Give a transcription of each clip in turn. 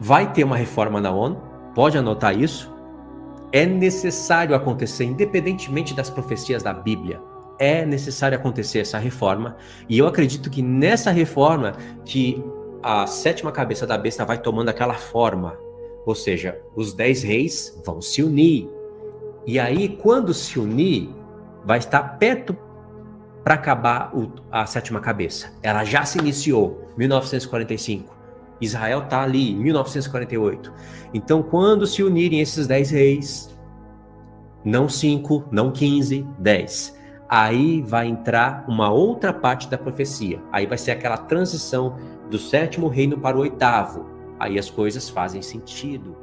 Vai ter uma reforma na ONU, pode anotar isso. É necessário acontecer, independentemente das profecias da Bíblia. É necessário acontecer essa reforma. E eu acredito que nessa reforma que a sétima cabeça da besta vai tomando aquela forma. Ou seja, os 10 reis vão se unir. E aí, quando se unir, vai estar perto para acabar a sétima cabeça. Ela já se iniciou, 1945. Israel está ali, 1948. Então, quando se unirem esses 10 reis, não 5, não 15, 10, aí vai entrar uma outra parte da profecia. Aí vai ser aquela transição do sétimo reino para o oitavo. Aí as coisas fazem sentido.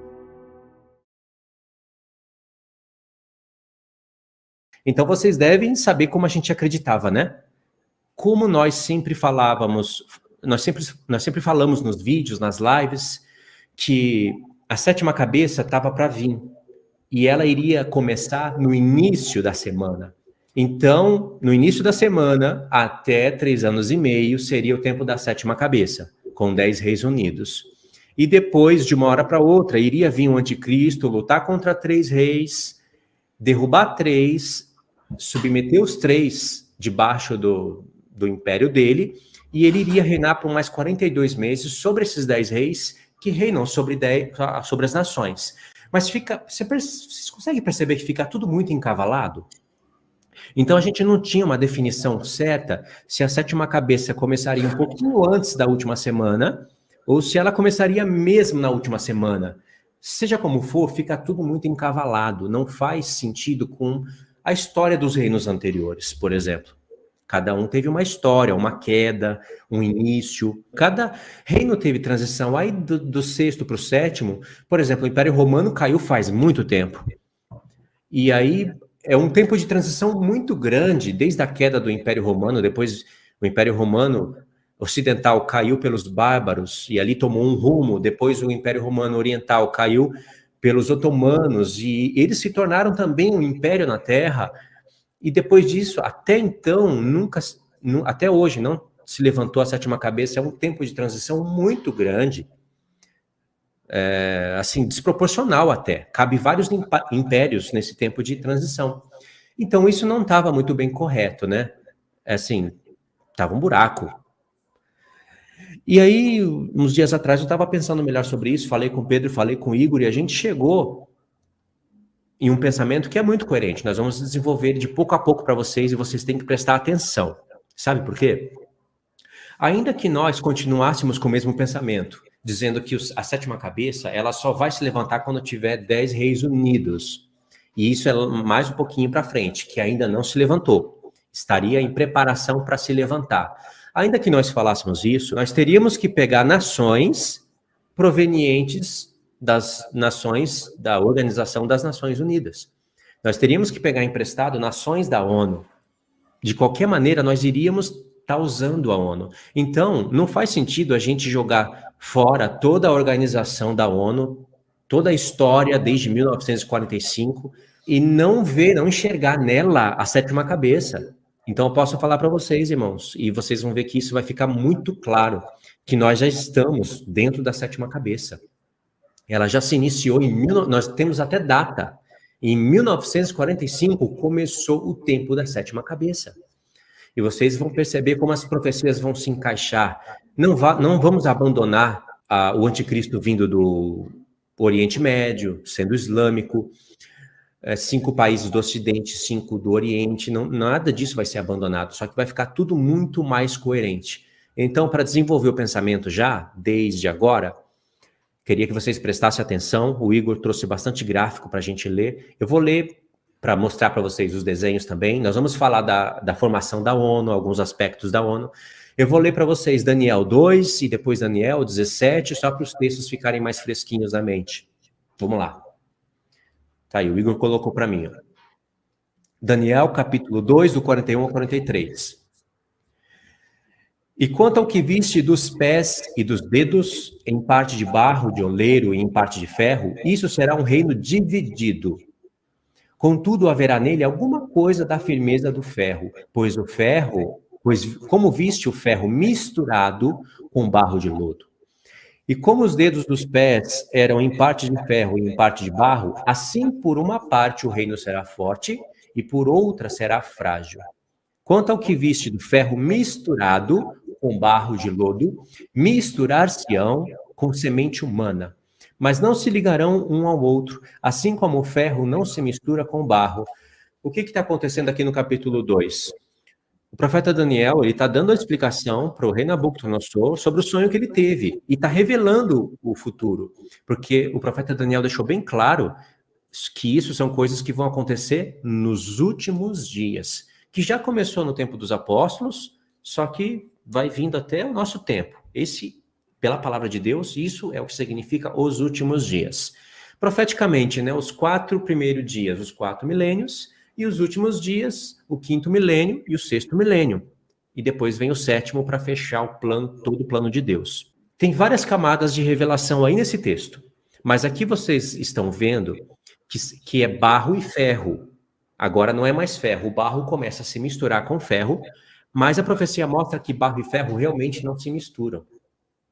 Então vocês devem saber como a gente acreditava, né? Como nós sempre falávamos, nós sempre falamos nos vídeos, nas lives, que a sétima cabeça estava para vir. E ela iria começar no início da semana. Então, no início da semana, até 3 anos e meio, seria o tempo da sétima cabeça, com 10 reis unidos. E depois, de uma hora para outra, iria vir o anticristo, lutar contra 3 reis, derrubar 3, submeter os 3 debaixo do império dele, e ele iria reinar por mais 42 meses sobre esses 10 reis que reinam sobre as nações. Mas vocês conseguem perceber que fica tudo muito encavalado? Então a gente não tinha uma definição certa se a sétima cabeça começaria um pouquinho antes da última semana ou se ela começaria mesmo na última semana. Seja como for, fica tudo muito encavalado, não faz sentido com a história dos reinos anteriores, por exemplo. Cada um teve uma história, uma queda, um início. Cada reino teve transição. Aí do sexto para o sétimo, por exemplo, o Império Romano caiu faz muito tempo. E aí é um tempo de transição muito grande, desde a queda do Império Romano. Depois o Império Romano Ocidental caiu pelos bárbaros e ali tomou um rumo. Depois o Império Romano Oriental caiu pelos otomanos e eles se tornaram também um império na Terra. E depois disso, até então, até hoje, não se levantou a sétima cabeça. É um tempo de transição muito grande, assim, desproporcional até. Cabe vários impérios nesse tempo de transição. Então, isso não estava muito bem correto, né? Assim, estava um buraco. E aí, uns dias atrás, eu estava pensando melhor sobre isso, falei com o Pedro, falei com o Igor, e a gente chegou em um pensamento que é muito coerente. Nós vamos desenvolver ele de pouco a pouco para vocês e vocês têm que prestar atenção. Sabe por quê? Ainda que nós continuássemos com o mesmo pensamento, dizendo que a sétima cabeça ela só vai se levantar quando tiver 10 reis unidos. E isso é mais um pouquinho para frente, que ainda não se levantou. Estaria em preparação para se levantar. Ainda que nós falássemos isso, nós teríamos que pegar nações provenientes das nações, da Organização das Nações Unidas. Nós teríamos que pegar emprestado nações da ONU. De qualquer maneira, nós iríamos estar usando a ONU. Então, não faz sentido a gente jogar fora toda a organização da ONU, toda a história desde 1945, e não enxergar nela a sétima cabeça. Então, eu posso falar para vocês, irmãos, e vocês vão ver que isso vai ficar muito claro, que nós já estamos dentro da sétima cabeça. Ela já se iniciou nós temos até data. Em 1945 começou o tempo da sétima cabeça. E vocês vão perceber como as profecias vão se encaixar. Não vamos abandonar o anticristo vindo do Oriente Médio, sendo islâmico, 5 países do Ocidente, 5 do Oriente, nada disso vai ser abandonado, só que vai ficar tudo muito mais coerente. Então, para desenvolver o pensamento já, desde agora, queria que vocês prestassem atenção. O Igor trouxe bastante gráfico para a gente ler. Eu vou ler para mostrar para vocês os desenhos também. Nós vamos falar da formação da ONU, alguns aspectos da ONU. Eu vou ler para vocês Daniel 2 e depois Daniel 17, só para os textos ficarem mais fresquinhos na mente. Vamos lá. Tá aí, o Igor colocou para mim. Ó. Daniel, capítulo 2, do 41 ao 43. E quanto ao que viste dos pés e dos dedos, em parte de barro, de oleiro e em parte de ferro, isso será um reino dividido. Contudo, haverá nele alguma coisa da firmeza do ferro, pois como viste o ferro misturado com barro de lodo. E como os dedos dos pés eram em parte de ferro e em parte de barro, assim por uma parte o reino será forte e por outra será frágil. Quanto ao que viste do ferro misturado com barro de lodo, misturar-se-ão com semente humana, mas não se ligarão um ao outro, assim como o ferro não se mistura com o barro. O que está acontecendo aqui no capítulo 2? O profeta Daniel ele está dando a explicação para o rei Nabucodonosor sobre o sonho que ele teve e está revelando o futuro, porque o profeta Daniel deixou bem claro que isso são coisas que vão acontecer nos últimos dias, que já começou no tempo dos apóstolos, só que vai vindo até o nosso tempo. Esse, pela palavra de Deus, isso é o que significa os últimos dias. Profeticamente, né, os 4 primeiros dias, os 4 milênios, e os últimos dias, o 5º milênio e o 6º milênio. E depois vem o 7º para fechar o plano, todo o plano de Deus. Tem várias camadas de revelação aí nesse texto, mas aqui vocês estão vendo que é barro e ferro. Agora não é mais ferro, o barro começa a se misturar com ferro, mas a profecia mostra que barro e ferro realmente não se misturam.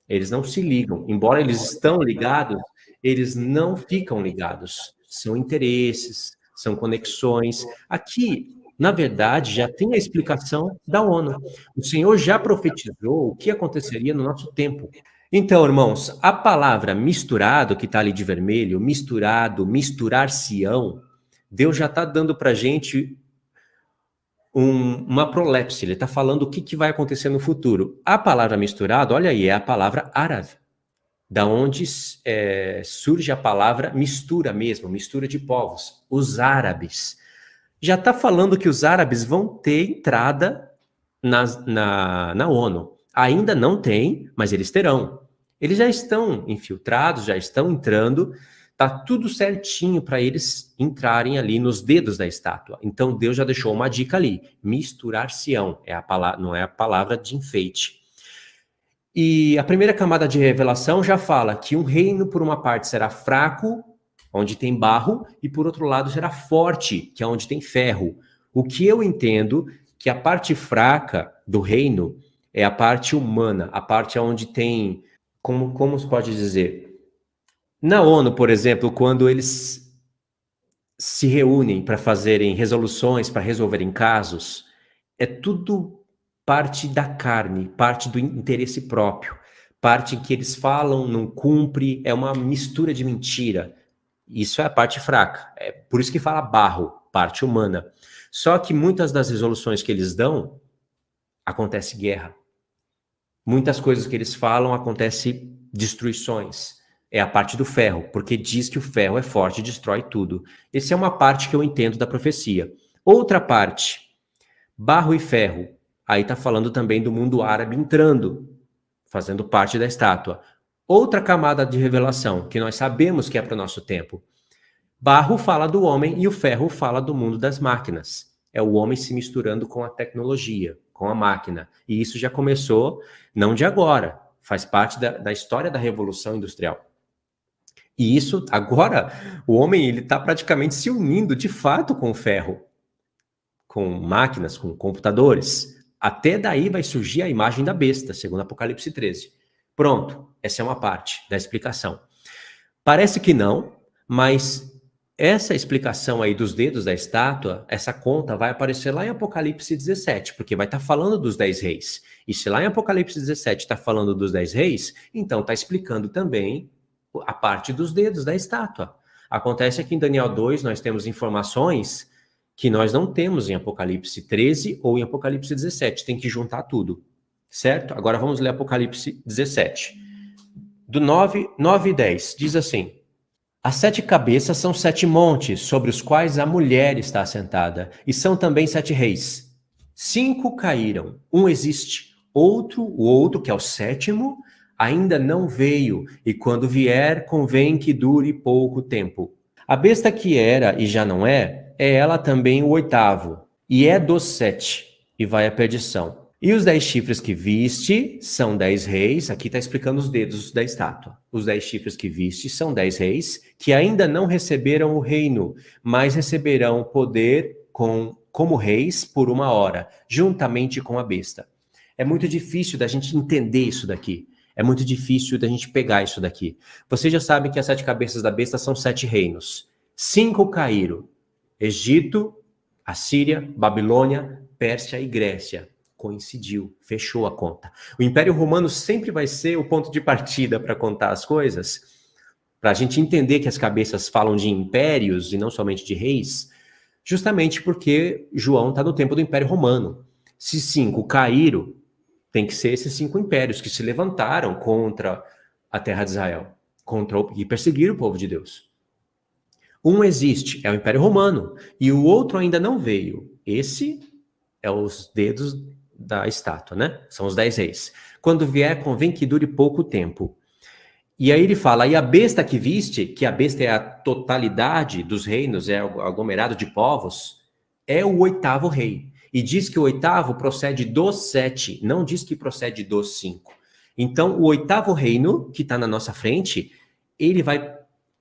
Eles não se ligam. Embora eles estão ligados, eles não ficam ligados. São interesses, são conexões. Aqui, na verdade, já tem a explicação da ONU. O Senhor já profetizou o que aconteceria no nosso tempo. Então, irmãos, a palavra misturado, que está ali de vermelho, misturado, misturar-se-ão, Deus já está dando para a gente uma prolepse, ele está falando o que vai acontecer no futuro. A palavra misturado, olha aí, é a palavra árabe, da onde surge a palavra mistura mesmo, mistura de povos, os árabes. Já está falando que os árabes vão ter entrada na ONU. Ainda não tem, mas eles terão. Eles já estão infiltrados, já estão entrando, tá tudo certinho para eles entrarem ali nos dedos da estátua. Então Deus já deixou uma dica ali: misturar-se-ão, não é a palavra de enfeite. E a primeira camada de revelação já fala que um reino por uma parte será fraco, onde tem barro, e por outro lado será forte, que é onde tem ferro. O que eu entendo que a parte fraca do reino é a parte humana, a parte onde tem, como se pode dizer? Na ONU, por exemplo, quando eles se reúnem para fazerem resoluções, para resolverem casos, é tudo parte da carne, parte do interesse próprio, parte em que eles falam, não cumpre, é uma mistura de mentira. Isso é a parte fraca. É por isso que fala barro, parte humana. Só que muitas das resoluções que eles dão, acontece guerra. Muitas coisas que eles falam, acontece destruições. É a parte do ferro, porque diz que o ferro é forte e destrói tudo. Essa é uma parte que eu entendo da profecia. Outra parte, barro e ferro. Aí está falando também do mundo árabe entrando, fazendo parte da estátua. Outra camada de revelação, que nós sabemos que é para o nosso tempo. Barro fala do homem e o ferro fala do mundo das máquinas. É o homem se misturando com a tecnologia, com a máquina. E isso já começou, não de agora, faz parte da história da Revolução Industrial. E isso, agora, o homem ele está praticamente se unindo de fato com o ferro, com máquinas, com computadores. Até daí vai surgir a imagem da besta, segundo Apocalipse 13. Pronto, essa é uma parte da explicação. Parece que não, mas essa explicação aí dos dedos da estátua, essa conta vai aparecer lá em Apocalipse 17, porque vai estar falando dos 10 reis. E se lá em Apocalipse 17 está falando dos 10 reis, então está explicando também a parte dos dedos da estátua. Acontece que em Daniel 2 nós temos informações que nós não temos em Apocalipse 13 ou em Apocalipse 17. Tem que juntar tudo, certo? Agora vamos ler Apocalipse 17. Do 9 e 10, diz assim: as 7 cabeças são 7 montes, sobre os quais a mulher está assentada, e são também 7 reis. 5 caíram, um existe, o outro, que é o 7º, ainda não veio, e quando vier, convém que dure pouco tempo. A besta que era e já não é ela também o 8º, e é dos 7, e vai à perdição. E os 10 chifres que viste são 10 reis, aqui está explicando os dedos da estátua. Os 10 chifres que viste são 10 reis, que ainda não receberam o reino, mas receberão poder como reis por 1 hora, juntamente com a besta. É muito difícil da gente entender isso daqui. É muito difícil da gente pegar isso daqui. Vocês já sabem que as 7 cabeças da besta são 7 reinos. 5 caíram. Egito, Assíria, Babilônia, Pérsia e Grécia. Coincidiu, fechou a conta. O Império Romano sempre vai ser o ponto de partida para contar as coisas, para a gente entender que as cabeças falam de impérios e não somente de reis, justamente porque João está no tempo do Império Romano. Se 5 caíram, tem que ser esses 5 impérios que se levantaram contra a terra de Israel, e perseguiram o povo de Deus. Um existe, é o Império Romano, e o outro ainda não veio. Esse é os dedos da estátua, né? São os 10 reis. Quando vier, convém que dure pouco tempo. E aí ele fala, e a besta que viste, que a besta é a totalidade dos reinos, é o aglomerado de povos, é o 8º rei. E diz que o 8º procede dos 7, não diz que procede dos 5. Então, o 8º reino, que está na nossa frente, ele vai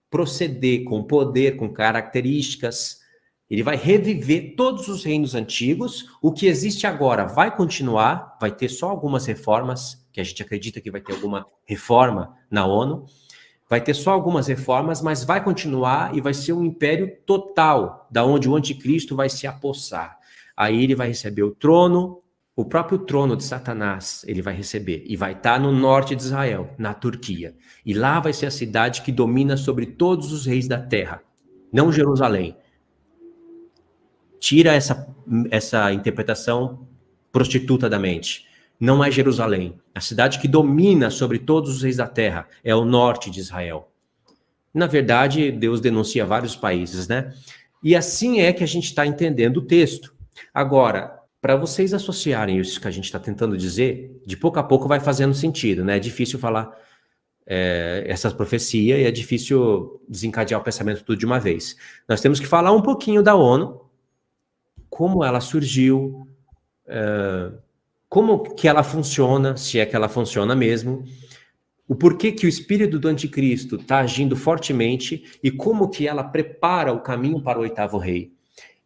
proceder com poder, com características, ele vai reviver todos os reinos antigos, o que existe agora vai continuar, vai ter só algumas reformas, que a gente acredita que vai ter alguma reforma na ONU, vai ter só algumas reformas, mas vai continuar e vai ser um império total, da onde o anticristo vai se apossar. Aí ele vai receber o trono, o próprio trono de Satanás ele vai receber, e vai estar no norte de Israel, na Turquia. E lá vai ser a cidade que domina sobre todos os reis da terra, não Jerusalém. Tira essa interpretação prostituta da mente. Não é Jerusalém. A cidade que domina sobre todos os reis da terra é o norte de Israel. Na verdade, Deus denuncia vários países, né? E assim é que a gente está entendendo o texto. Agora, para vocês associarem isso que a gente está tentando dizer, de pouco a pouco vai fazendo sentido, né? É difícil falar essa profecia e é difícil desencadear o pensamento tudo de uma vez. Nós temos que falar um pouquinho da ONU, como ela surgiu, como que ela funciona, se é que ela funciona mesmo, o porquê que o espírito do anticristo está agindo fortemente e como que ela prepara o caminho para o 8º rei.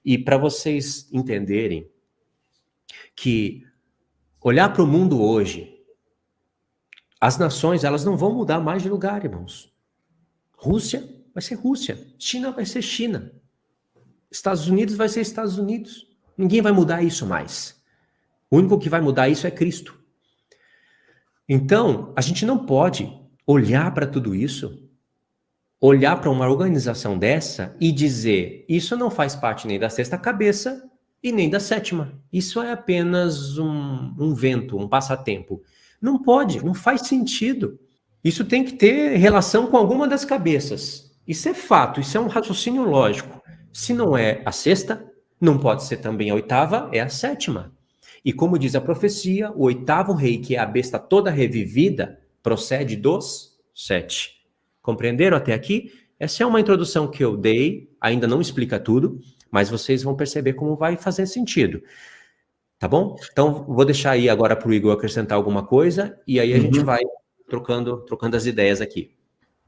E para vocês entenderem que olhar para o mundo hoje, as nações elas não vão mudar mais de lugar, irmãos. Rússia vai ser Rússia, China vai ser China, Estados Unidos vai ser Estados Unidos. Ninguém vai mudar isso mais. O único que vai mudar isso é Cristo. Então, a gente não pode olhar para tudo isso, olhar para uma organização dessa e dizer, isso não faz parte nem da 6ª cabeça e nem da 7ª. Isso é apenas um vento, um passatempo. Não pode, não faz sentido. Isso tem que ter relação com alguma das cabeças. Isso é fato, isso é um raciocínio lógico. Se não é a 6ª, não pode ser também a 8ª, é a 7ª. E como diz a profecia, o 8º rei, que é a besta toda revivida, procede dos 7. Compreenderam até aqui? Essa é uma introdução que eu dei, ainda não explica tudo, mas vocês vão perceber como vai fazer sentido. Tá bom? Então, vou deixar aí agora para o Igor acrescentar alguma coisa, e aí a gente vai trocando as ideias aqui.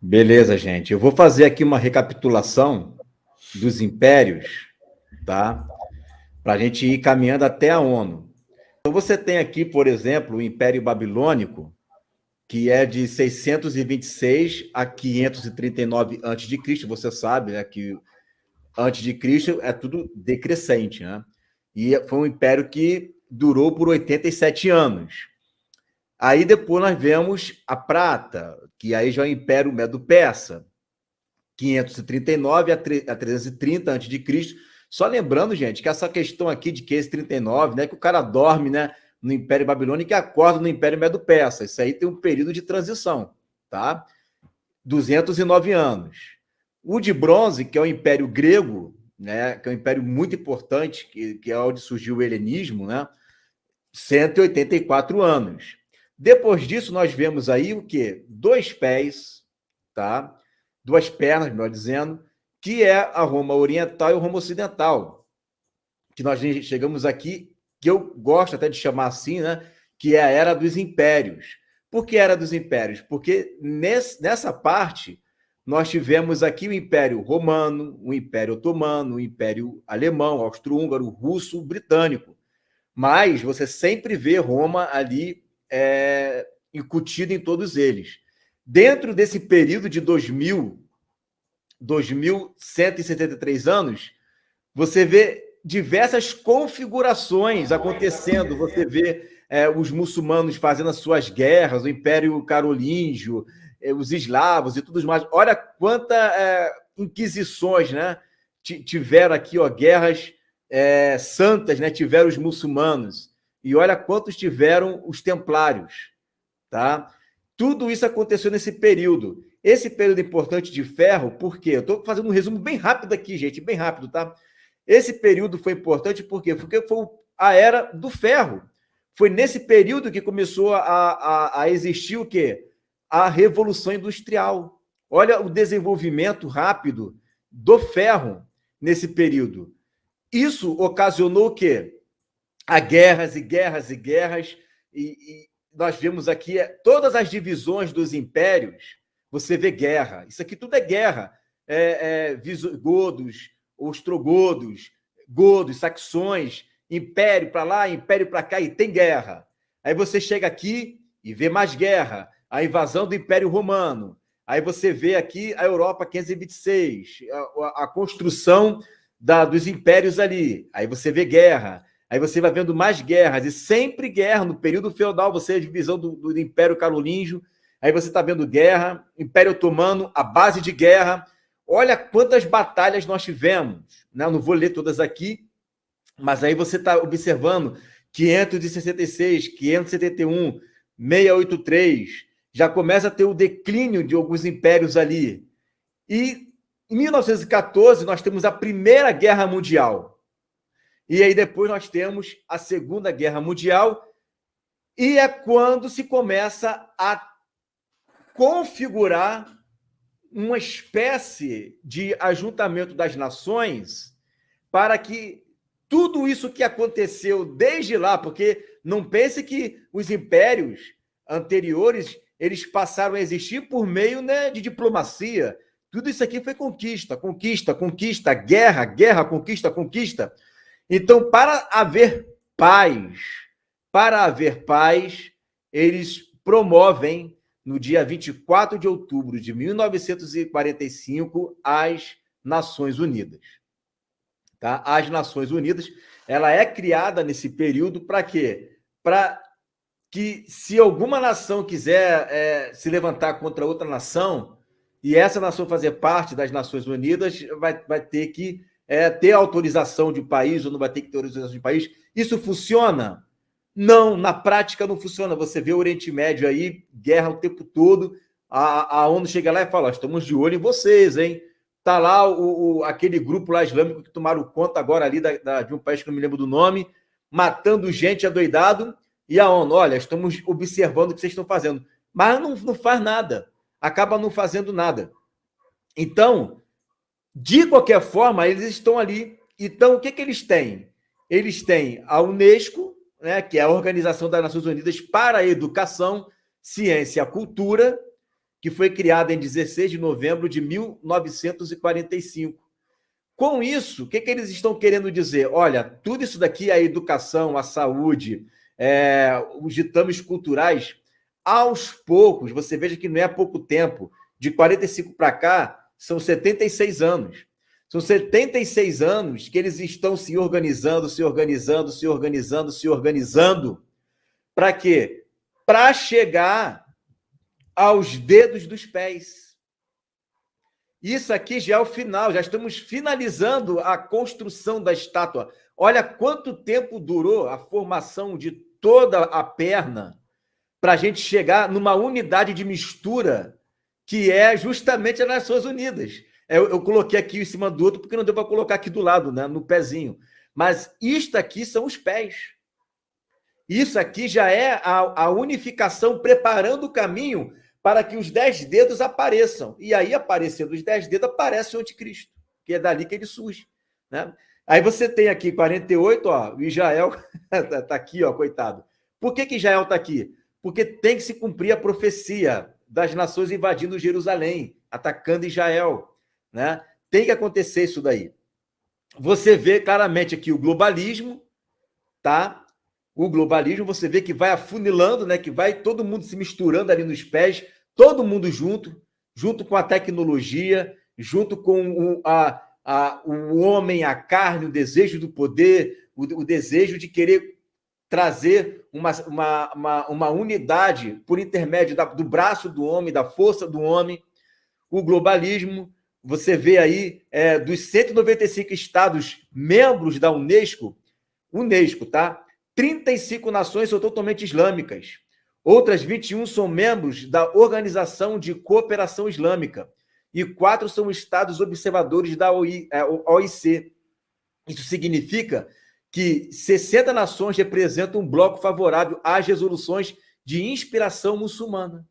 Beleza, gente. Eu vou fazer aqui uma recapitulação dos impérios, tá? Para a gente ir caminhando até a ONU. Então, você tem aqui, por exemplo, o Império Babilônico, que é de 626 a 539 a.C. Você sabe, né, que antes de Cristo é tudo decrescente, né? E foi um império que durou por 87 anos. Aí depois nós vemos a Prata, que aí já é o Império Medo-Persa, 539 a 330 a.C. Só lembrando, gente, que essa questão aqui de 539, né, que o cara dorme, né, no Império Babilônico e acorda no Império Medo-Persa. Isso aí tem um período de transição, tá? 209 anos. O de bronze, que é o Império Grego, né, que é um império muito importante, que é onde surgiu o helenismo, né, 184 anos. Depois disso, nós vemos aí o quê? 2 pés, tá? 2 pernas, melhor dizendo, que é a Roma Oriental e a Roma Ocidental, que nós chegamos aqui, que eu gosto até de chamar assim, né? Que é a Era dos Impérios. Por que Era dos Impérios? Porque nessa parte nós tivemos aqui o Império Romano, o Império Otomano, o Império Alemão, Austro-Húngaro, Russo, Britânico. Mas você sempre vê Roma ali incutido em todos eles. Dentro desse período de 2.173 anos, você vê diversas configurações acontecendo. Você vê os muçulmanos fazendo as suas guerras, o Império Carolíngio, os eslavos e tudo mais. Olha quantas inquisições, né? Tiveram aqui, ó, guerras santas, né? Tiveram os muçulmanos. E olha quantos tiveram os templários, tá? Tudo isso aconteceu nesse período. Esse período importante de ferro, por quê? Eu estou fazendo um resumo bem rápido aqui, gente, bem rápido, tá? Esse período foi importante por quê? Porque foi a era do ferro. Foi nesse período que começou a existir o quê? A Revolução Industrial. Olha o desenvolvimento rápido do ferro nesse período. Isso ocasionou o quê? A guerras e guerras e guerras, e nós vemos aqui todas as divisões dos impérios, você vê guerra. Isso aqui tudo é guerra. Visigodos, ostrogodos, godos, saxões, império para lá, império para cá, e tem guerra. Aí você chega aqui e vê mais guerra, a invasão do Império Romano. Aí você vê aqui a Europa 526, a construção dos impérios ali. Aí você vê guerra. Aí você vai vendo mais guerras, e sempre guerra. No período feudal, você é a divisão do Império Carolíngio. Aí você está vendo guerra, Império Otomano, a base de guerra. Olha quantas batalhas nós tivemos. Não vou ler todas aqui, mas aí você está observando 566, 571, 683. Já começa a ter o declínio de alguns impérios ali. E em 1914, nós temos a Primeira Guerra Mundial. E aí depois nós temos a Segunda Guerra Mundial, e é quando se começa a configurar uma espécie de ajuntamento das nações para que tudo isso que aconteceu desde lá, porque não pense que os impérios anteriores eles passaram a existir por meio, né, de diplomacia. Tudo isso aqui foi conquista, conquista, conquista, guerra, guerra, conquista, conquista. Então, para haver paz, eles promovem, no dia 24 de outubro de 1945, as Nações Unidas. Tá? As Nações Unidas, ela é criada nesse período para quê? Para que, se alguma nação quiser se levantar contra outra nação, e essa nação fazer parte das Nações Unidas, vai ter que ter autorização de um país, ou não vai ter que ter autorização de um país. Isso funciona? Não, na prática não funciona. Você vê o Oriente Médio aí, guerra o tempo todo, a ONU chega lá e fala, estamos de olho em vocês, hein? Tá lá aquele grupo lá islâmico que tomaram conta agora ali de um país que eu não me lembro do nome, matando gente adoidado, e a ONU, olha, estamos observando o que vocês estão fazendo. Mas não faz nada, acaba não fazendo nada. Então, de qualquer forma, eles estão ali. Então, o que eles têm? Eles têm a Unesco, né, que é a Organização das Nações Unidas para a Educação, Ciência e Cultura, que foi criada em 16 de novembro de 1945. Com isso, o que eles estão querendo dizer? Olha, tudo isso daqui, a educação, a saúde, os ditames culturais, aos poucos, você veja que não é há pouco tempo, de 45 para cá, são 76 anos. São 76 anos que eles estão se organizando. Para quê? Para chegar aos dedos dos pés. Isso aqui já é o final, já estamos finalizando a construção da estátua. Olha quanto tempo durou a formação de toda a perna para a gente chegar numa unidade de mistura que é justamente as Nações Unidas. Eu coloquei aqui em cima do outro porque não deu para colocar aqui do lado, né, no pezinho. Mas isto aqui são os pés. Isso aqui já é a unificação, preparando o caminho para que os 10 dedos apareçam. E aí, aparecendo os 10 dedos, aparece o anticristo, que é dali que ele surge, né? Aí você tem aqui 48, ó, o Israel está aqui, ó, coitado. Por que Israel está aqui? Porque tem que se cumprir a profecia das nações invadindo Jerusalém, atacando Israel, né? Tem que acontecer isso daí. Você vê claramente aqui o globalismo, tá? o globalismo, você vê que vai afunilando, né? Que vai todo mundo se misturando ali nos pés, todo mundo junto com a tecnologia, junto com o homem, a carne, o desejo do poder, o desejo de querer trazer uma unidade por intermédio do braço do homem, da força do homem. O globalismo, você vê aí, dos 195 estados membros da Unesco, tá? 35 nações são totalmente islâmicas. Outras 21 são membros da Organização de Cooperação Islâmica. E 4 são estados observadores da OIC. Isso significa que 60 nações representam um bloco favorável às resoluções de inspiração muçulmana.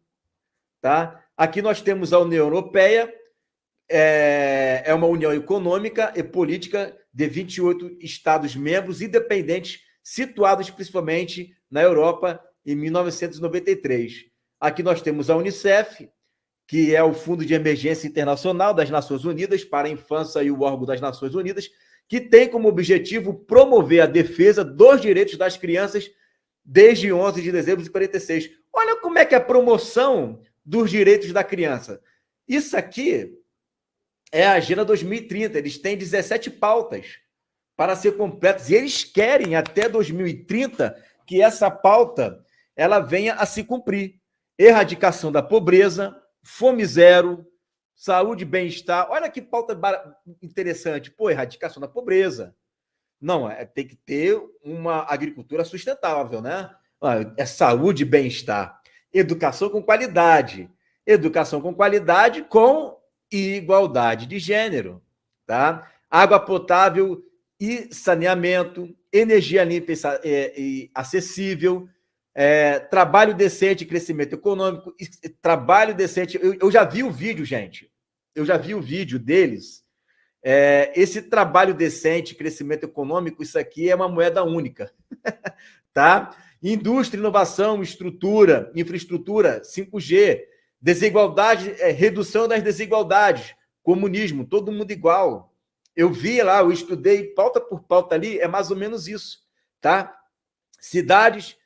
Tá? Aqui nós temos a União Europeia, é uma união econômica e política de 28 Estados-membros independentes, situados principalmente na Europa em 1993. Aqui nós temos a Unicef, que é o Fundo de Emergência Internacional das Nações Unidas para a Infância e o órgão das Nações Unidas, que tem como objetivo promover a defesa dos direitos das crianças desde 11 de dezembro de 46. Olha como é que é a promoção dos direitos da criança. Isso aqui é a Agenda 2030. Eles têm 17 pautas para ser completas. E eles querem, até 2030, que essa pauta ela venha a se cumprir. Erradicação da pobreza, fome zero, saúde e bem-estar. Olha que pauta interessante. Pô, erradicação da pobreza. Não, tem que ter uma agricultura sustentável, né? É saúde e bem-estar. Educação com qualidade. Educação com qualidade com igualdade de gênero, tá? Água potável e saneamento, energia limpa e acessível, trabalho decente e crescimento econômico, trabalho decente. Eu já vi o vídeo, gente. Eu já vi o vídeo deles. Esse trabalho decente, crescimento econômico, isso aqui é uma moeda única, tá? Indústria, inovação, infraestrutura, 5G, desigualdade, redução das desigualdades, comunismo, todo mundo igual. Eu vi lá, eu estudei pauta por pauta ali, é mais ou menos isso, tá? Cidades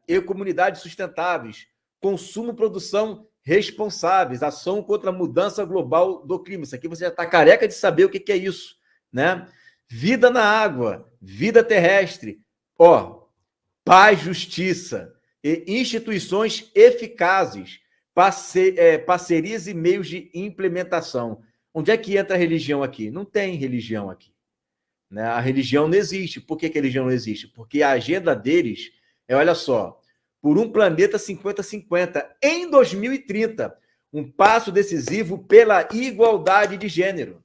e comunidades sustentáveis, consumo, produção responsáveis, ação contra a mudança global do clima. Isso aqui você já está careca de saber o que é isso, né? Vida na água, vida terrestre, paz, justiça e instituições eficazes, parcerias e meios de implementação. Onde é que entra a religião aqui? Não tem religião aqui, né? A religião não existe. Por que a religião não existe? Porque a agenda deles olha só, por um planeta 50-50, em 2030, um passo decisivo pela igualdade de gênero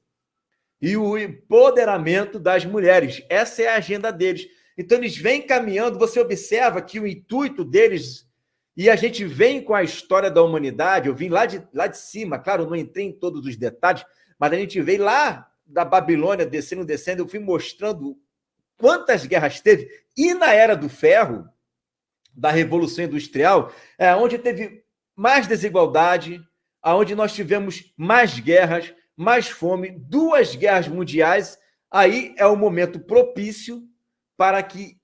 e o empoderamento das mulheres. Essa é a agenda deles. Então, eles vêm caminhando, você observa que o intuito deles, e a gente vem com a história da humanidade, eu vim lá de cima, claro, eu não entrei em todos os detalhes, mas a gente veio lá da Babilônia, descendo, eu fui mostrando quantas guerras teve, e na Era do Ferro, da Revolução Industrial, onde teve mais desigualdade, onde nós tivemos mais guerras, mais fome, 2 guerras mundiais, aí é o momento propício para que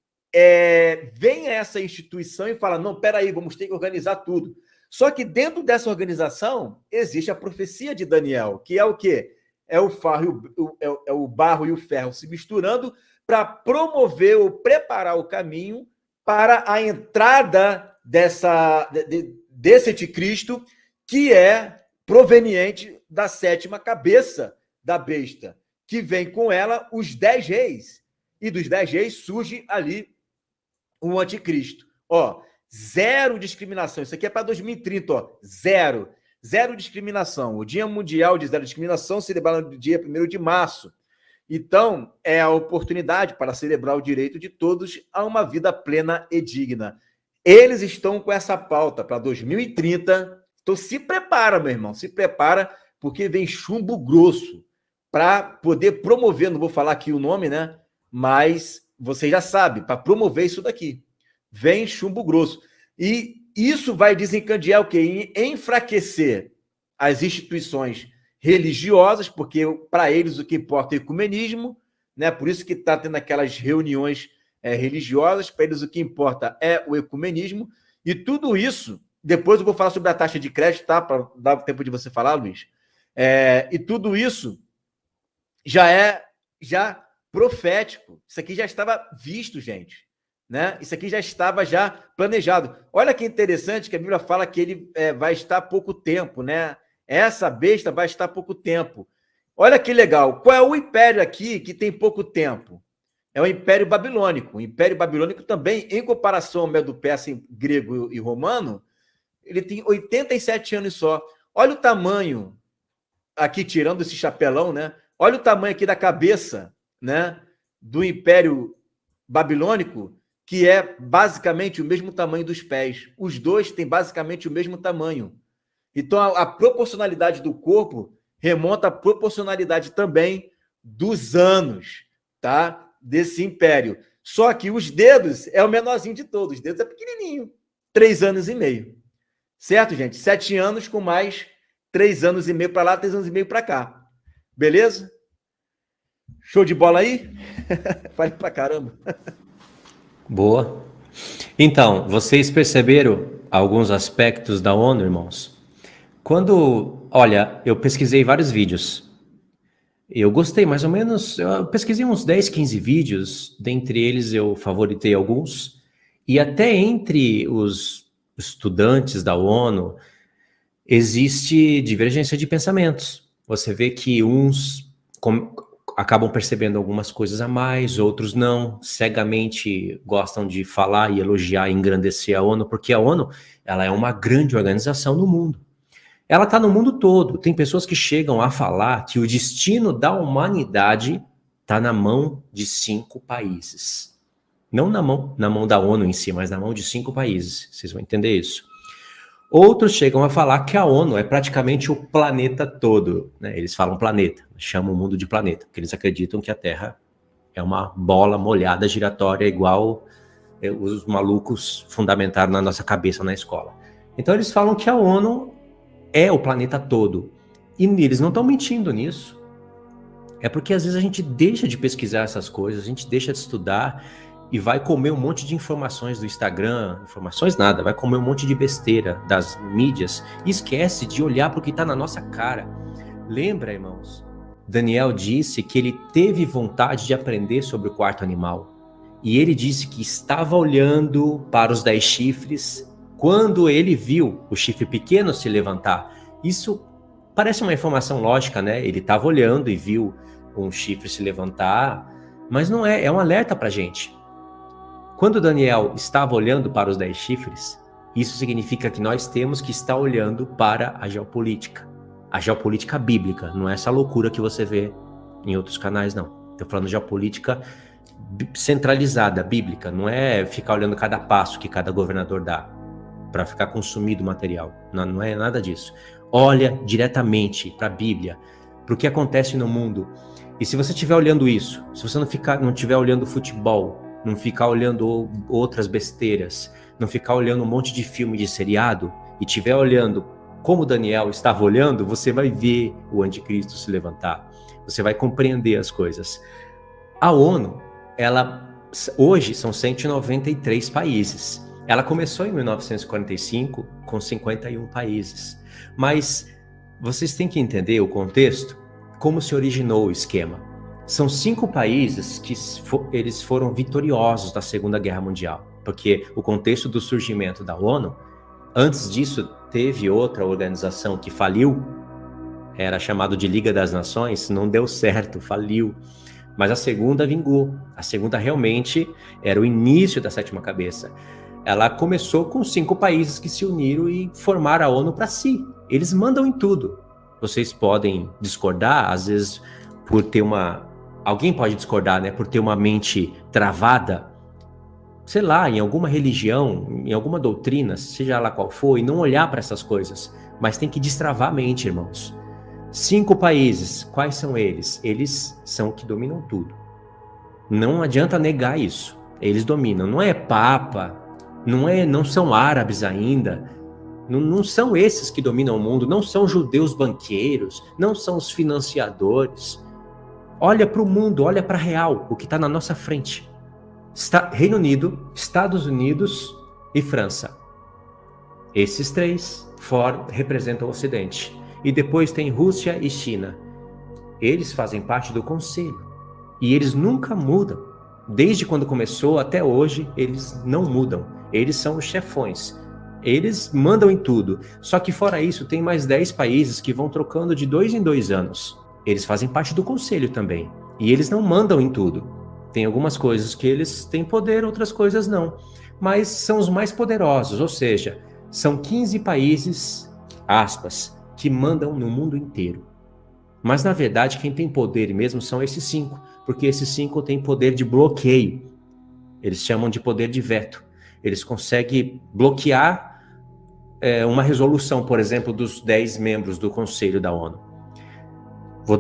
venha essa instituição e fala, não, peraí, vamos ter que organizar tudo. Só que dentro dessa organização existe a profecia de Daniel, que é o quê? É o barro e o ferro se misturando para promover ou preparar o caminho para a entrada desse anticristo, que é proveniente da 7ª cabeça da besta, que vem com ela os 10 reis. E dos 10 reis surge ali o anticristo. Zero discriminação. Isso aqui é para 2030, zero. Zero discriminação. O Dia Mundial de Zero Discriminação celebrado no dia 1º de março. Então, é a oportunidade para celebrar o direito de todos a uma vida plena e digna. Eles estão com essa pauta para 2030. Então, se prepara, meu irmão, se prepara, porque vem chumbo grosso para poder promover, não vou falar aqui o nome, né? Mas você já sabe, para promover isso daqui. Vem chumbo grosso. E isso vai desencadear o quê? Enfraquecer as instituições religiosas, porque para eles o que importa é o ecumenismo, né? Por isso que está tendo aquelas reuniões religiosas, para eles o que importa é o ecumenismo, e tudo isso, depois eu vou falar sobre a taxa de crédito, tá? Para dar tempo de você falar, Luiz. E tudo isso já é profético. Isso aqui já estava visto, gente. Né? Isso aqui já estava já planejado. Olha que interessante que a Bíblia fala que ele vai estar pouco tempo, né? Essa besta vai estar pouco tempo. Olha que legal. Qual é o império aqui que tem pouco tempo? É o Império Babilônico. O Império Babilônico também, em comparação ao Medo-Persa grego e romano, ele tem 87 anos só. Olha o tamanho, aqui tirando esse chapelão, né? Olha o tamanho aqui da cabeça, né? Do Império Babilônico, que é basicamente o mesmo tamanho dos pés. Os dois têm basicamente o mesmo tamanho. Então, a proporcionalidade do corpo remonta à proporcionalidade também dos anos, tá? Desse império. Só que os dedos é o menorzinho de todos. Os dedos é pequenininho. 3 anos e meio. Certo, gente? 7 anos com mais 3 anos e meio para lá, 3 anos e meio para cá. Beleza? Show de bola aí? Fale pra caramba. Boa. Então, vocês perceberam alguns aspectos da ONU, irmãos? Olha, eu pesquisei vários vídeos. Eu gostei mais ou menos, eu pesquisei uns 10, 15 vídeos, dentre eles eu favoritei alguns, e até entre os estudantes da ONU existe divergência de pensamentos. Você vê que uns acabam percebendo algumas coisas a mais, outros não, cegamente gostam de falar e elogiar e engrandecer a ONU, porque a ONU ela é uma grande organização no mundo. Ela está no mundo todo. Tem pessoas que chegam a falar que o destino da humanidade está na mão de 5 países. Não na mão da ONU em si, mas na mão de 5 países. Vocês vão entender isso. Outros chegam a falar que a ONU é praticamente o planeta todo. Né? Eles falam planeta, chamam o mundo de planeta, porque eles acreditam que a Terra é uma bola molhada giratória igual os malucos fundamentaram na nossa cabeça na escola. Então eles falam que a ONU é o planeta todo. E eles não estão mentindo nisso. É porque às vezes a gente deixa de pesquisar essas coisas, a gente deixa de estudar e vai comer um monte de informações do Instagram, informações nada, vai comer um monte de besteira das mídias e esquece de olhar para o que está na nossa cara. Lembra, irmãos? Daniel disse que ele teve vontade de aprender sobre o quarto animal. E ele disse que estava olhando para os 10 chifres quando ele viu o chifre pequeno se levantar. Isso parece uma informação lógica, né? Ele estava olhando e viu um chifre se levantar, mas não é, é um alerta para a gente. Quando Daniel estava olhando para os 10 chifres, isso significa que nós temos que estar olhando para a geopolítica bíblica, não é essa loucura que você vê em outros canais, não. Estou falando de geopolítica centralizada, bíblica, não é ficar olhando cada passo que cada governador dá para ficar consumido o material. Não é nada disso. Olha diretamente para a Bíblia, para o que acontece no mundo. E se você estiver olhando isso, se você não estiver olhando futebol, não ficar olhando outras besteiras, não ficar olhando um monte de filme de seriado, e estiver olhando como Daniel estava olhando, você vai ver o anticristo se levantar. Você vai compreender as coisas. A ONU, hoje são 193 países. Ela começou em 1945 com 51 países. Mas vocês têm que entender o contexto, como se originou o esquema. São 5 países que eles foram vitoriosos na Segunda Guerra Mundial, porque o contexto do surgimento da ONU, antes disso teve outra organização que faliu, era chamado de Liga das Nações, não deu certo, faliu. Mas a segunda vingou. A segunda realmente era o início da sétima cabeça. Ela começou com 5 países que se uniram e formaram a ONU para si. Eles mandam em tudo. Vocês podem discordar, às vezes, por ter alguém pode discordar, né? Por ter uma mente travada, sei lá, em alguma religião, em alguma doutrina, seja lá qual for, e não olhar para essas coisas. Mas tem que destravar a mente, irmãos. 5 países, quais são eles? Eles são que dominam tudo. Não adianta negar isso. Eles dominam. Não é Papa, não são árabes ainda, não são esses que dominam o mundo, não são judeus banqueiros, não são os financiadores. Olha para o mundo, olha para a real, o que está na nossa frente. Reino Unido, Estados Unidos e França. Esses três representam o Ocidente. E depois tem Rússia e China. Eles fazem parte do Conselho. E eles nunca mudam. Desde quando começou até hoje, eles não mudam. Eles são os chefões. Eles mandam em tudo. Só que fora isso, tem mais 10 países que vão trocando de 2 em 2 anos. Eles fazem parte do Conselho também. E eles não mandam em tudo. Tem algumas coisas que eles têm poder, outras coisas não. Mas são os mais poderosos, ou seja, são 15 países, aspas, que mandam no mundo inteiro. Mas, na verdade, quem tem poder mesmo são esses 5, porque esses 5 têm poder de bloqueio. Eles chamam de poder de veto. Eles conseguem bloquear uma resolução, por exemplo, dos 10 membros do Conselho da ONU. Vou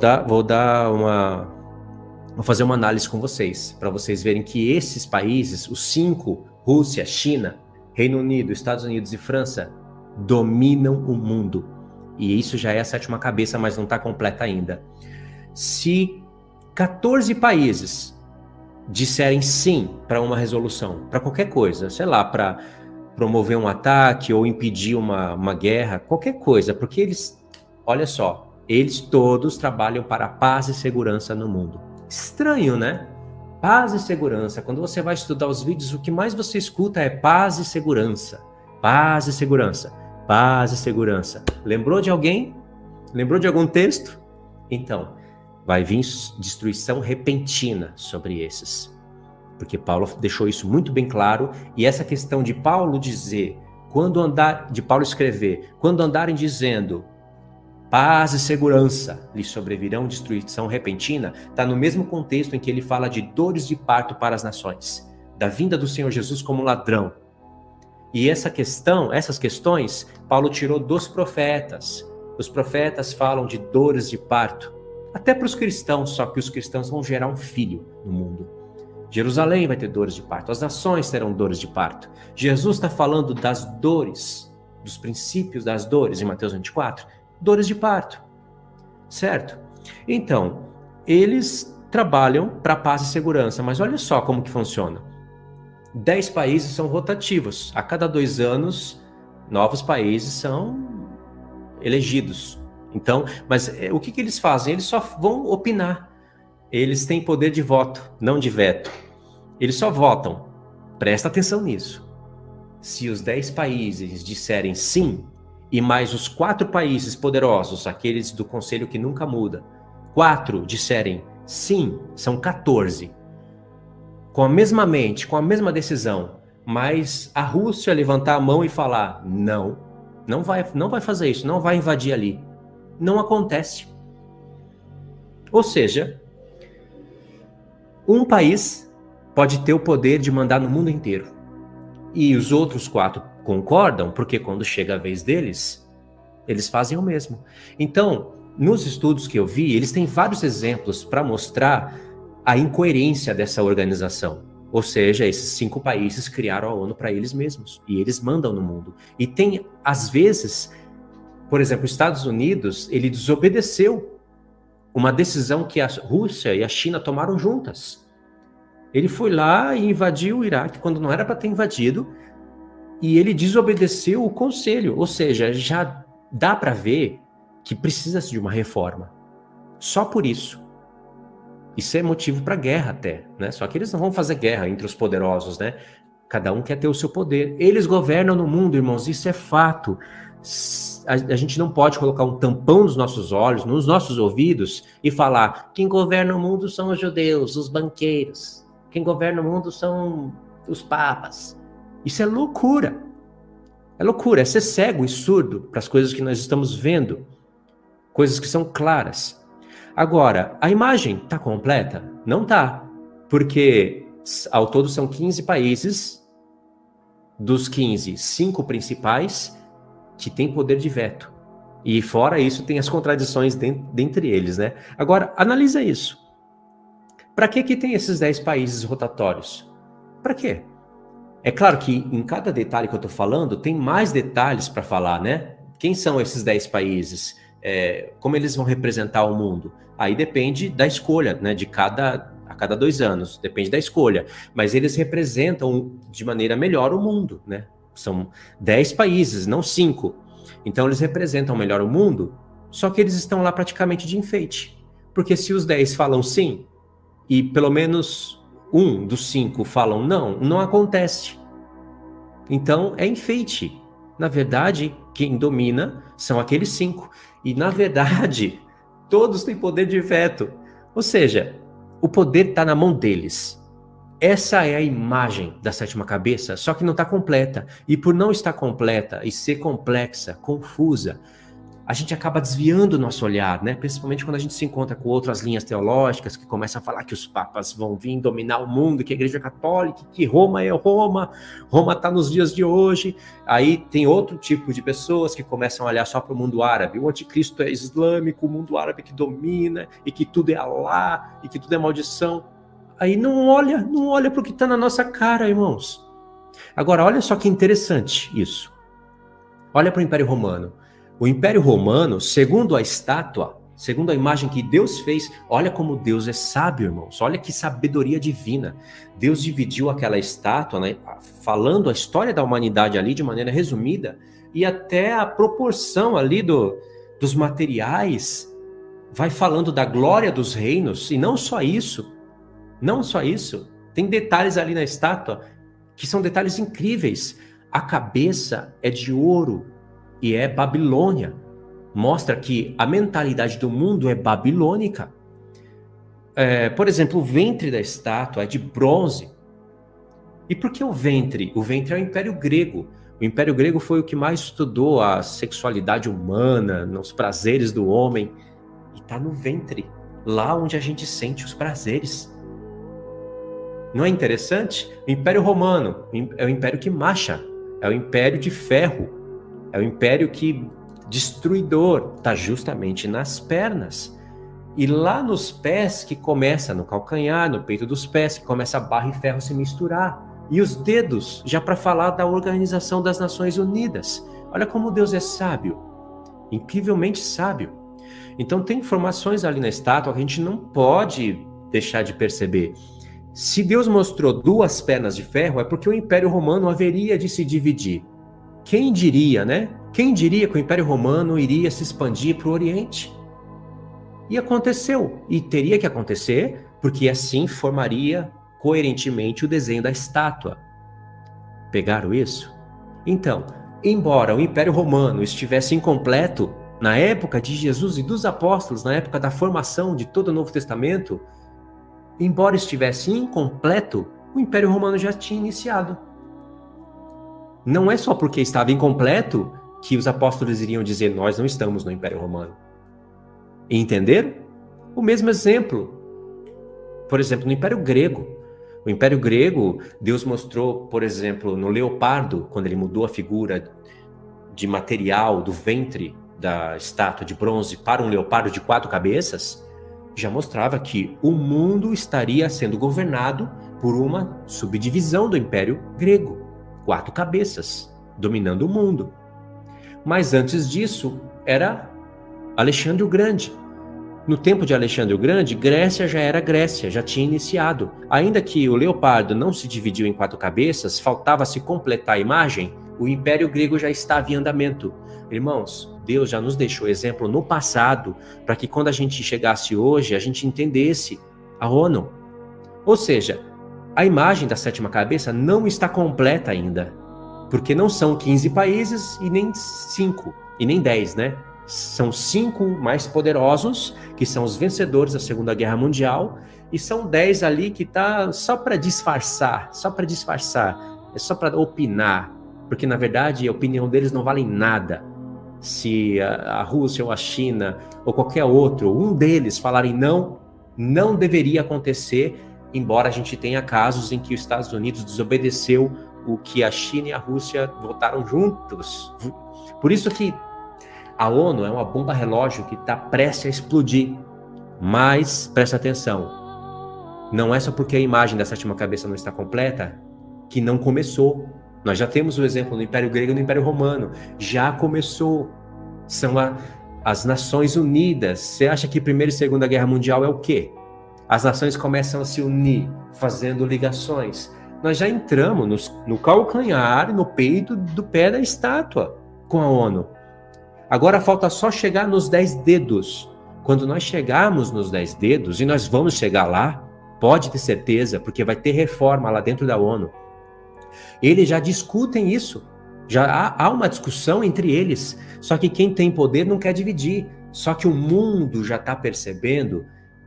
fazer uma análise com vocês, para vocês verem que esses países, os 5, Rússia, China, Reino Unido, Estados Unidos e França, dominam o mundo. E isso já é a 7ª cabeça, mas não está completa ainda. Se 14 países disserem sim para uma resolução, para qualquer coisa, sei lá, para promover um ataque ou impedir uma guerra, qualquer coisa, porque eles, olha só, eles todos trabalham para a paz e segurança no mundo. Estranho, né? Paz e segurança. Quando você vai estudar os vídeos, o que mais você escuta é paz e segurança. Paz e segurança. Paz e segurança. Lembrou de alguém? Lembrou de algum texto? Então, vai vir destruição repentina sobre esses. Porque Paulo deixou isso muito bem claro. E essa questão de Paulo dizer, de Paulo escrever, quando andarem dizendo paz e segurança lhe sobrevirão destruição repentina, está no mesmo contexto em que ele fala de dores de parto para as nações, da vinda do Senhor Jesus como ladrão. E essas questões, Paulo tirou dos profetas. Os profetas falam de dores de parto, até para os cristãos, só que os cristãos vão gerar um filho no mundo. Jerusalém vai ter dores de parto, as nações terão dores de parto. Jesus está falando das dores, dos princípios das dores em Mateus 24, dores de parto, certo? Então, eles trabalham para paz e segurança, mas olha só como que funciona. 10 países são rotativos. A cada 2 anos, novos países são elegidos. Então, mas o que eles fazem? Eles só vão opinar. Eles têm poder de voto, não de veto. Eles só votam. Presta atenção nisso. Se os 10 países disserem sim, e mais os 4 países poderosos, aqueles do Conselho que nunca muda, 4 disserem sim, são 14. Com a mesma mente, com a mesma decisão, mas a Rússia levantar a mão e falar não vai fazer isso, não vai invadir ali. Não acontece. Ou seja, um país pode ter o poder de mandar no mundo inteiro. E os outros 4 concordam, porque quando chega a vez deles, eles fazem o mesmo. Então, nos estudos que eu vi, eles têm vários exemplos para mostrar a incoerência dessa organização. Ou seja, esses 5 países criaram a ONU para eles mesmos. E eles mandam no mundo. E tem, às vezes, por exemplo, os Estados Unidos, ele desobedeceu uma decisão que a Rússia e a China tomaram juntas. Ele foi lá e invadiu o Iraque quando não era para ter invadido. E ele desobedeceu o conselho, ou seja, já dá para ver que precisa-se de uma reforma. Só por isso. Isso é motivo para guerra até, né? Só que eles não vão fazer guerra entre os poderosos, né? Cada um quer ter o seu poder. Eles governam no mundo, irmãos, isso é fato. A gente não pode colocar um tampão nos nossos olhos, nos nossos ouvidos e falar, quem governa o mundo são os judeus, os banqueiros. Quem governa o mundo são os papas. Isso é loucura. É loucura, é ser cego e surdo para as coisas que nós estamos vendo. Coisas que são claras. Agora, a imagem está completa? Não está. Porque ao todo são 15 países. Dos 15, 5 principais que têm poder de veto. E fora isso, tem as contradições dentre eles, né? Agora, analisa isso. Para que tem esses 10 países rotatórios? Para quê? É claro que em cada detalhe que eu estou falando, tem mais detalhes para falar, né? Quem são esses 10 países? como eles vão representar o mundo? Aí depende da escolha, né, a cada 2 anos, depende da escolha. Mas eles representam de maneira melhor o mundo, né? São 10 países, não 5. Então eles representam melhor o mundo, só que eles estão lá praticamente de enfeite. Porque se os 10 falam sim, e pelo menos um dos 5 falam não, não acontece. Então é enfeite. Na verdade, quem domina são aqueles 5. E na verdade, todos têm poder de veto. Ou seja, o poder está na mão deles. Essa é a imagem da 7ª cabeça, só que não está completa. E por não estar completa e ser complexa, confusa, a gente acaba desviando o nosso olhar, né? Principalmente quando a gente se encontra com outras linhas teológicas que começam a falar que os papas vão vir dominar o mundo, que a Igreja Católica, que Roma é Roma, Roma está nos dias de hoje. Aí tem outro tipo de pessoas que começam a olhar só para o mundo árabe. O anticristo é islâmico, o mundo árabe que domina, e que tudo é Alá, e que tudo é maldição. Aí não olha para o que está na nossa cara, irmãos. Agora, olha só que interessante isso. Olha para o Império Romano. O Império Romano, segundo a estátua, segundo a imagem que Deus fez, olha como Deus é sábio, irmãos. Olha que sabedoria divina. Deus dividiu aquela estátua, né, falando a história da humanidade ali de maneira resumida, e até a proporção ali dos materiais vai falando da glória dos reinos. E não só isso, tem detalhes ali na estátua que são detalhes incríveis. A cabeça é de ouro e é Babilônia. Mostra que a mentalidade do mundo é babilônica. Por exemplo, o ventre da estátua é de bronze. E por que o ventre? O ventre é o Império Grego. O Império Grego foi o que mais estudou a sexualidade humana, os prazeres do homem. E está no ventre, lá onde a gente sente os prazeres. Não é interessante? O Império Romano é o império que marcha, é o império de ferro, é o império que destruidor, está justamente nas pernas. E lá nos pés que começa, no calcanhar, no peito dos pés, que começa barro e ferro se misturar. E os dedos, já para falar da Organização das Nações Unidas. Olha como Deus é sábio, incrivelmente sábio. Então tem informações ali na estátua que a gente não pode deixar de perceber. Se Deus mostrou 2 pernas de ferro, é porque o Império Romano haveria de se dividir. Quem diria, né? Quem diria que o Império Romano iria se expandir para o Oriente? E aconteceu. E teria que acontecer, porque assim formaria coerentemente o desenho da estátua. Pegaram isso? Então, embora o Império Romano estivesse incompleto, na época de Jesus e dos apóstolos, na época da formação de todo o Novo Testamento, embora estivesse incompleto, o Império Romano já tinha iniciado. Não é só porque estava incompleto que os apóstolos iriam dizer: nós não estamos no Império Romano. Entenderam? O mesmo exemplo, por exemplo, no Império Grego. O Império Grego, Deus mostrou, por exemplo, no leopardo, quando ele mudou a figura de material do ventre da estátua de bronze para um leopardo de 4 cabeças, já mostrava que o mundo estaria sendo governado por uma subdivisão do Império Grego, 4 cabeças, dominando o mundo. Mas antes disso, era Alexandre o Grande. No tempo de Alexandre o Grande, Grécia já era Grécia, já tinha iniciado. Ainda que o leopardo não se dividiu em 4 cabeças, faltava se completar a imagem, o Império Grego já estava em andamento. Irmãos, Deus já nos deixou exemplo no passado, para que quando a gente chegasse hoje, a gente entendesse a ONU. Ou seja, a imagem da 7ª cabeça não está completa ainda, porque não são 15 países e nem 5, e nem 10, né? São 5 mais poderosos, que são os vencedores da Segunda Guerra Mundial, e são 10 ali que tá só para disfarçar, é só para opinar, porque na verdade a opinião deles não vale nada. Se a Rússia ou a China ou qualquer outro, um deles falarem não, não deveria acontecer, embora a gente tenha casos em que os Estados Unidos desobedeceu o que a China e a Rússia votaram juntos. Por isso que a ONU é uma bomba relógio que está prestes a explodir. Mas, presta atenção, não é só porque a imagem da 7ª cabeça não está completa que não começou. Nós já temos o exemplo no Império Grego e no Império Romano. Já começou. São as Nações Unidas. Você acha que Primeira e Segunda Guerra Mundial é o quê? As nações começam a se unir, fazendo ligações. Nós já entramos no calcanhar, no peito do pé da estátua com a ONU. Agora falta só chegar nos 10 dedos. Quando nós chegarmos nos 10 dedos, e nós vamos chegar lá, pode ter certeza, porque vai ter reforma lá dentro da ONU. Eles já discutem isso. Já há uma discussão entre eles. Só que quem tem poder não quer dividir. Só que o mundo já está percebendo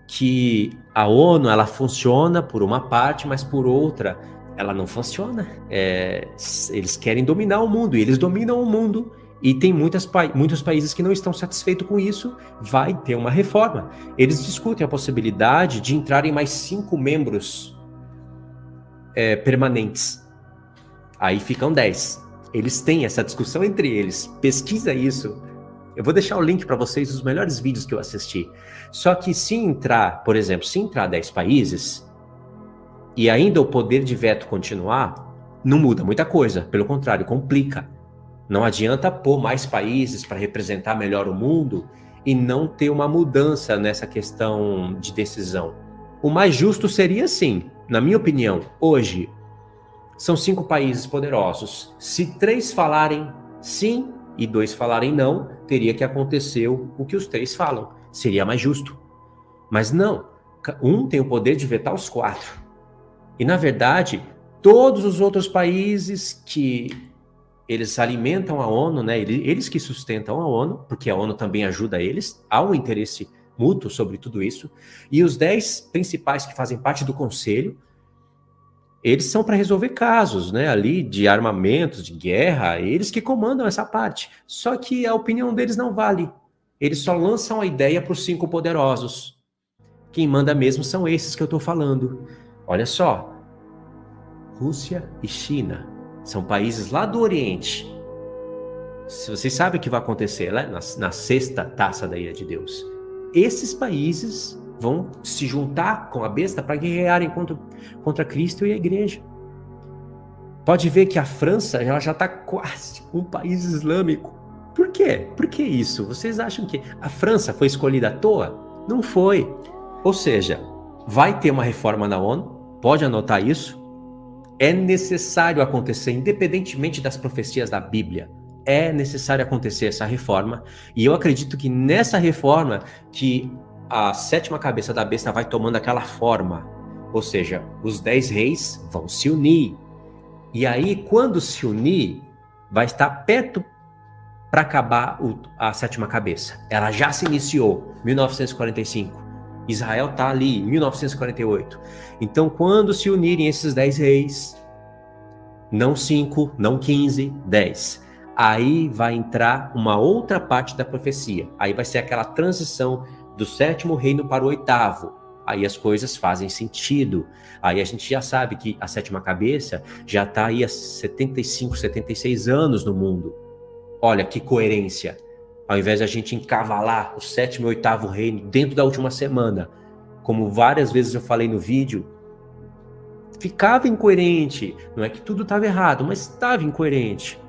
que a ONU, ela funciona por uma parte, mas por outra ela não funciona. Eles querem dominar o mundo, e eles dominam o mundo, e tem muitos países que não estão satisfeitos com isso. Vai ter uma reforma. Eles discutem a possibilidade de entrarem mais 5 membros permanentes. Aí ficam 10. Eles têm essa discussão entre eles. Pesquisa isso. Eu vou deixar o link para vocês dos melhores vídeos que eu assisti. Só que se entrar, por exemplo, se entrar 10 países e ainda o poder de veto continuar, não muda muita coisa. Pelo contrário, complica. Não adianta pôr mais países para representar melhor o mundo e não ter uma mudança nessa questão de decisão. O mais justo seria assim, na minha opinião, hoje, são 5 países poderosos. Se 3 falarem sim e 2 falarem não, teria que acontecer o que os 3 falam. Seria mais justo. Mas não. Um tem o poder de vetar os 4. E, na verdade, todos os outros países que eles alimentam a ONU, né? Eles que sustentam a ONU, porque a ONU também ajuda eles, há um interesse mútuo sobre tudo isso. E os 10 principais que fazem parte do conselho, eles são para resolver casos, né, ali de armamentos, de guerra, eles que comandam essa parte. Só que a opinião deles não vale. Eles só lançam a ideia para os 5 poderosos. Quem manda mesmo são esses que eu estou falando. Olha só, Rússia e China são países lá do Oriente. Se vocês sabem o que vai acontecer lá na 6ª taça da ira de Deus, esses países vão se juntar com a besta para guerrearem contra Cristo e a igreja. Pode ver que a França ela já está quase um país islâmico. Por quê? Por que isso? Vocês acham que a França foi escolhida à toa? Não foi. Ou seja, vai ter uma reforma na ONU, pode anotar isso. É necessário acontecer, independentemente das profecias da Bíblia. É necessário acontecer essa reforma. E eu acredito que nessa reforma que a 7ª cabeça da besta vai tomando aquela forma. Ou seja, os 10 reis vão se unir. E aí, quando se unir, vai estar perto para acabar a 7ª cabeça. Ela já se iniciou, 1945. Israel está ali, 1948. Então, quando se unirem esses 10 reis, não 5, não 15, 10. Aí vai entrar uma outra parte da profecia. Aí vai ser aquela transição do 7º reino para o 8º. Aí as coisas fazem sentido. Aí a gente já sabe que a 7ª cabeça já está aí há 75, 76 anos no mundo. Olha que coerência. Ao invés de a gente encavalar o 7º e 8º reino dentro da última semana, como várias vezes eu falei no vídeo, ficava incoerente. Não é que tudo estava errado, mas estava incoerente.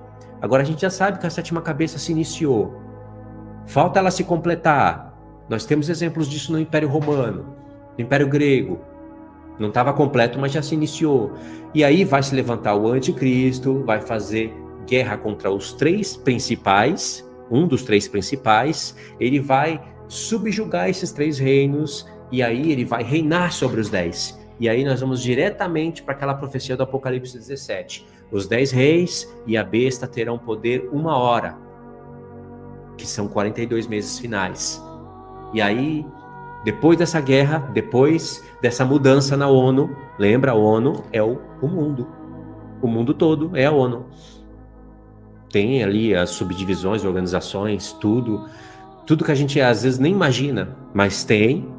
Agora a gente já sabe que a 7ª cabeça se iniciou. Falta ela se completar. Nós temos exemplos disso no Império Romano, no Império Grego. Não estava completo, mas já se iniciou. E aí vai se levantar o anticristo, vai fazer guerra contra os 3 principais, um dos 3 principais, ele vai subjugar esses 3 reinos, e aí ele vai reinar sobre os 10. E aí nós vamos diretamente para aquela profecia do Apocalipse 17. Os 10 reis e a besta terão poder 1 hora, que são 42 meses finais. E aí, depois dessa guerra, depois dessa mudança na ONU, lembra, a ONU é o mundo. O mundo todo é a ONU. Tem ali as subdivisões, organizações, tudo que a gente às vezes nem imagina, mas tem.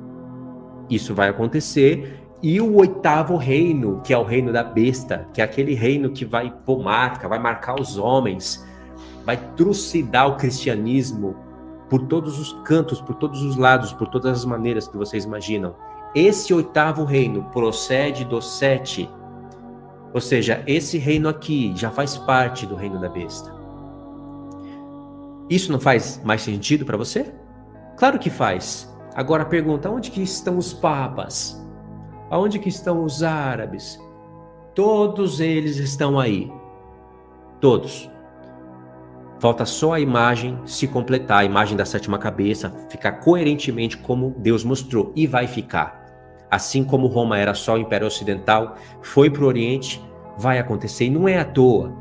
Isso vai acontecer. E o 8º reino, que é o reino da besta, que é aquele reino que vai pôr marca, vai marcar os homens, vai trucidar o cristianismo por todos os cantos, por todos os lados, por todas as maneiras que vocês imaginam. Esse 8º reino procede do 7. Ou seja, esse reino aqui já faz parte do reino da besta. Isso não faz mais sentido para você? Claro que faz. Agora pergunta, onde que estão os papas? Aonde que estão os árabes? Todos eles estão aí. Todos. Falta só a imagem se completar, a imagem da sétima cabeça, ficar coerentemente como Deus mostrou. E vai ficar. Assim como Roma era só o Império Ocidental, foi para o Oriente, vai acontecer. E não é à toa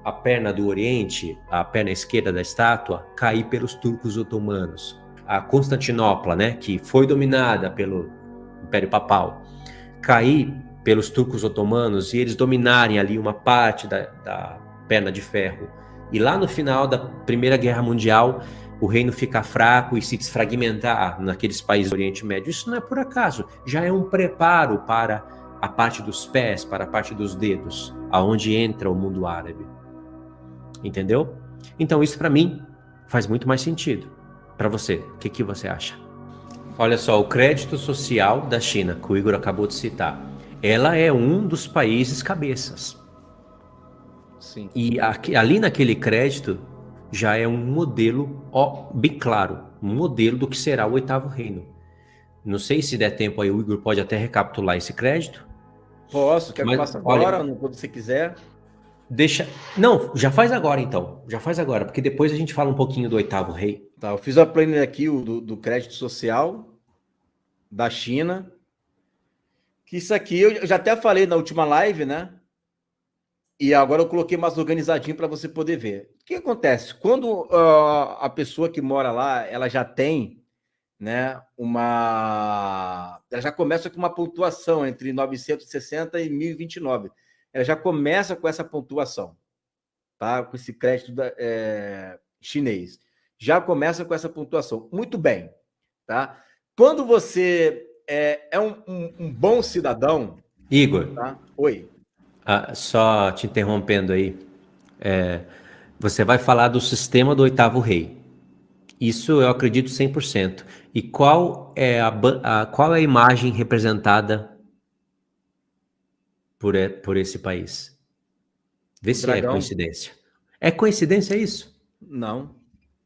a perna do Oriente, a perna esquerda da estátua, cair pelos turcos otomanos. A Constantinopla, né, que foi dominada pelo Império Papal, cair pelos turcos otomanos e eles dominarem ali uma parte da perna de ferro. E lá no final da Primeira Guerra Mundial, o reino ficar fraco e se desfragmentar naqueles países do Oriente Médio. Isso não é por acaso, já é um preparo para a parte dos pés, para a parte dos dedos, aonde entra o mundo árabe. Entendeu? Então isso para mim faz muito mais sentido. Para você, o que você acha? Olha só, o crédito social da China, que o Igor acabou de citar, ela é um dos países cabeças. Sim. E ali naquele crédito já é um modelo, bem claro, um modelo do que será o oitavo reino. Não sei se der tempo aí, o Igor pode até recapitular esse crédito. Posso, quer que eu faça agora, quando você quiser. Não, já faz agora então. Já faz agora, porque depois a gente fala um pouquinho do oitavo rei. Tá, eu fiz a planilha aqui do crédito social da China. Que isso aqui eu já até falei na última live, né? E agora eu coloquei mais organizadinho para você poder ver. O que acontece? Quando a pessoa que mora lá, ela já tem, né, ela já começa com uma pontuação entre 960 e 1029. Ela já começa com essa pontuação, tá? Com esse crédito chinês. Já começa com essa pontuação. Muito bem, tá? Quando você é um bom cidadão... Igor. Tá? Oi. Só te interrompendo aí. Você vai falar do sistema do oitavo rei. Isso eu acredito 100%. E qual é a imagem representada por esse país? Vê se é coincidência. É coincidência isso? Não.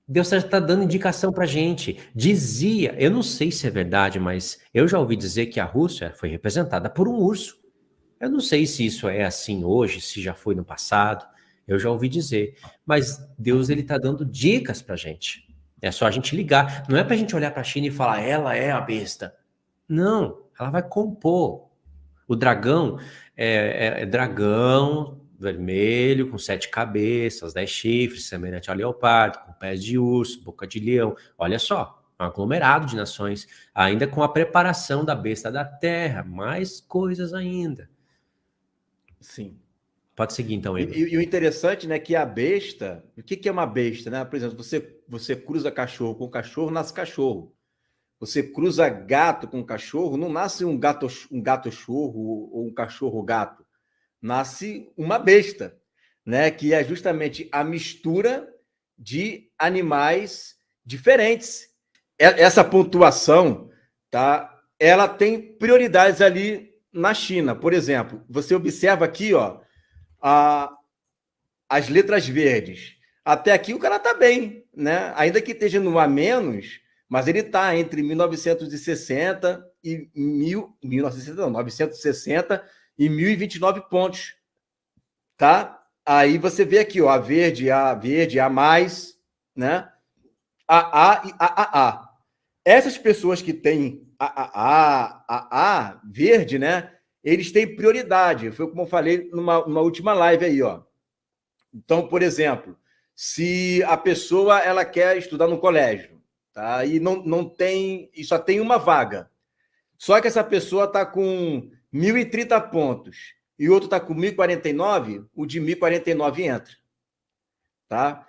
Deus está dando indicação para gente. Dizia, eu não sei se é verdade, mas eu já ouvi dizer que a Rússia foi representada por um urso. Eu não sei se isso é assim hoje, se já foi no passado. Eu já ouvi dizer. Mas Deus ele está dando dicas para gente. É só a gente ligar. Não é para a gente olhar para a China e falar, ela é a besta. Não, ela vai compor. O dragão é dragão vermelho, com 7 cabeças, 10 chifres, semelhante ao leopardo, com pés de urso, boca de leão. Olha só, um aglomerado de nações, ainda com a preparação da besta da terra, mais coisas ainda. Sim. Pode seguir, então, Igor. E o interessante, né, que a besta... O que é uma besta, né? Por exemplo, você cruza cachorro com cachorro, nasce cachorro. Você cruza gato com cachorro, não nasce um gato chorro ou um cachorro gato. Nasce uma besta, né? Que é justamente a mistura de animais diferentes. Essa pontuação, tá? Ela tem prioridades ali na China. Por exemplo, você observa aqui, ó, as letras verdes. Até aqui o cara está bem, né? Ainda que esteja no A menos, mas ele está entre 1960 e 960 e 1029 pontos, tá? Aí você vê aqui, ó, a verde, A mais, né? A e A. Essas pessoas que têm A verde, né? Eles têm prioridade. Foi como eu falei numa última live aí, ó. Então, por exemplo, se a pessoa ela quer estudar no colégio, tá? E não tem, e só tem uma vaga. Só que essa pessoa está com 1030 pontos e o outro está com 1049, o de 1049 entra. Tá?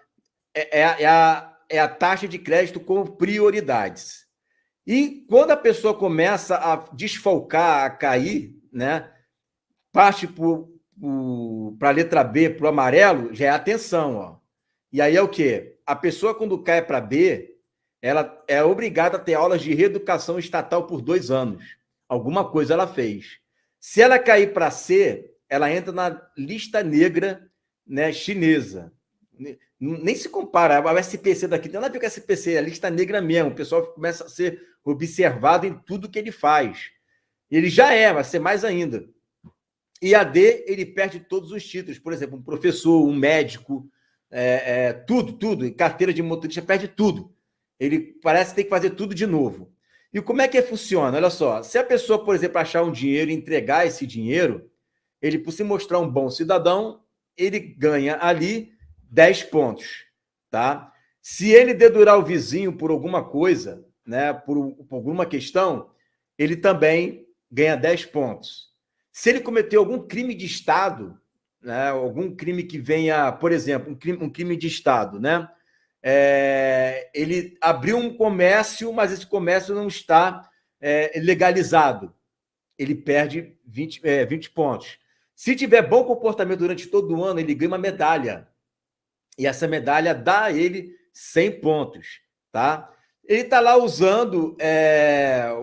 É a taxa de crédito com prioridades. E quando a pessoa começa a desfalcar, a cair, né, parte para a letra B, para o amarelo, já é atenção. Ó. E aí é o quê? A pessoa, quando cai para B, ela é obrigada a ter aulas de reeducação estatal por 2 anos. Alguma coisa ela fez. Se ela cair para C, ela entra na lista negra, né, chinesa. Nem se compara. O SPC daqui tem nada a ver com a SPC, a lista negra mesmo. O pessoal começa a ser observado em tudo que ele faz. Ele já vai ser mais ainda. E a D, ele perde todos os títulos. Por exemplo, um professor, um médico, tudo. Carteira de motorista, perde tudo. Ele parece que tem que fazer tudo de novo. E como é que funciona? Olha só, se a pessoa, por exemplo, achar um dinheiro e entregar esse dinheiro, ele, por se mostrar um bom cidadão, ele ganha ali 10 pontos. Tá? Se ele dedurar o vizinho por alguma coisa, né, por alguma questão, ele também ganha 10 pontos. Se ele cometeu algum crime de Estado, né, algum crime que venha, por exemplo, um crime de Estado, né, ele abriu um comércio, mas esse comércio não está legalizado, ele perde 20 pontos. Se tiver bom comportamento durante todo o ano, ele ganha uma medalha. E essa medalha dá a ele 100 pontos. Tá? Ele está lá usando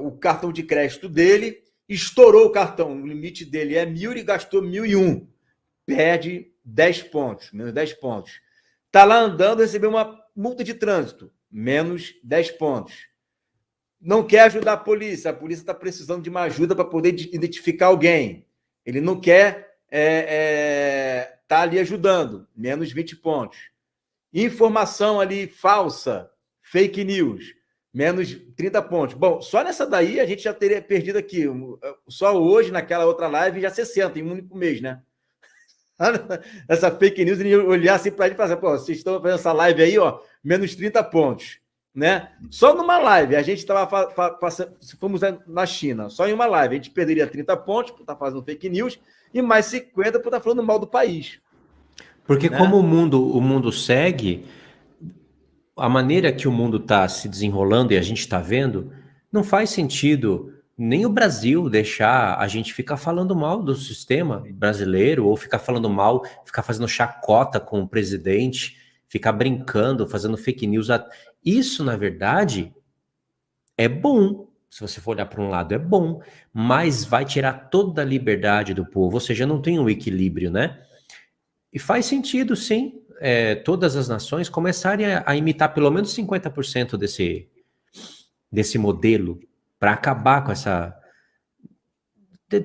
o cartão de crédito dele, estourou o cartão, o limite dele é 1.000, ele gastou 1.001. Perde 10 pontos, menos 10 pontos. Está lá andando, recebeu uma multa de trânsito, menos 10 pontos. Não quer ajudar a polícia está precisando de uma ajuda para poder identificar alguém. Ele não quer tá ali ajudando, menos 20 pontos. Informação ali falsa, fake news, menos 30 pontos. Bom, só nessa daí a gente já teria perdido aqui. Só hoje, naquela outra live, já 60 em um único mês, né? Essa fake news, ele olhar assim para ele e falar assim, pô, vocês estão fazendo essa live aí, ó, menos 30 pontos, né? Só numa live, a gente estava se fomos na China, só em uma live, a gente perderia 30 pontos por estar fazendo fake news e mais 50 por estar falando mal do país. Porque né? Como o mundo segue, a maneira que o mundo está se desenrolando e a gente está vendo, não faz sentido nem o Brasil deixar a gente ficar falando mal do sistema brasileiro, ou ficar falando mal, ficar fazendo chacota com o presidente, ficar brincando, fazendo fake news. Isso, na verdade, é bom. Se você for olhar para um lado, é bom, mas vai tirar toda a liberdade do povo, ou seja, não tem um equilíbrio, né? E faz sentido, sim, todas as nações começarem a imitar pelo menos 50% desse modelo para acabar com essa...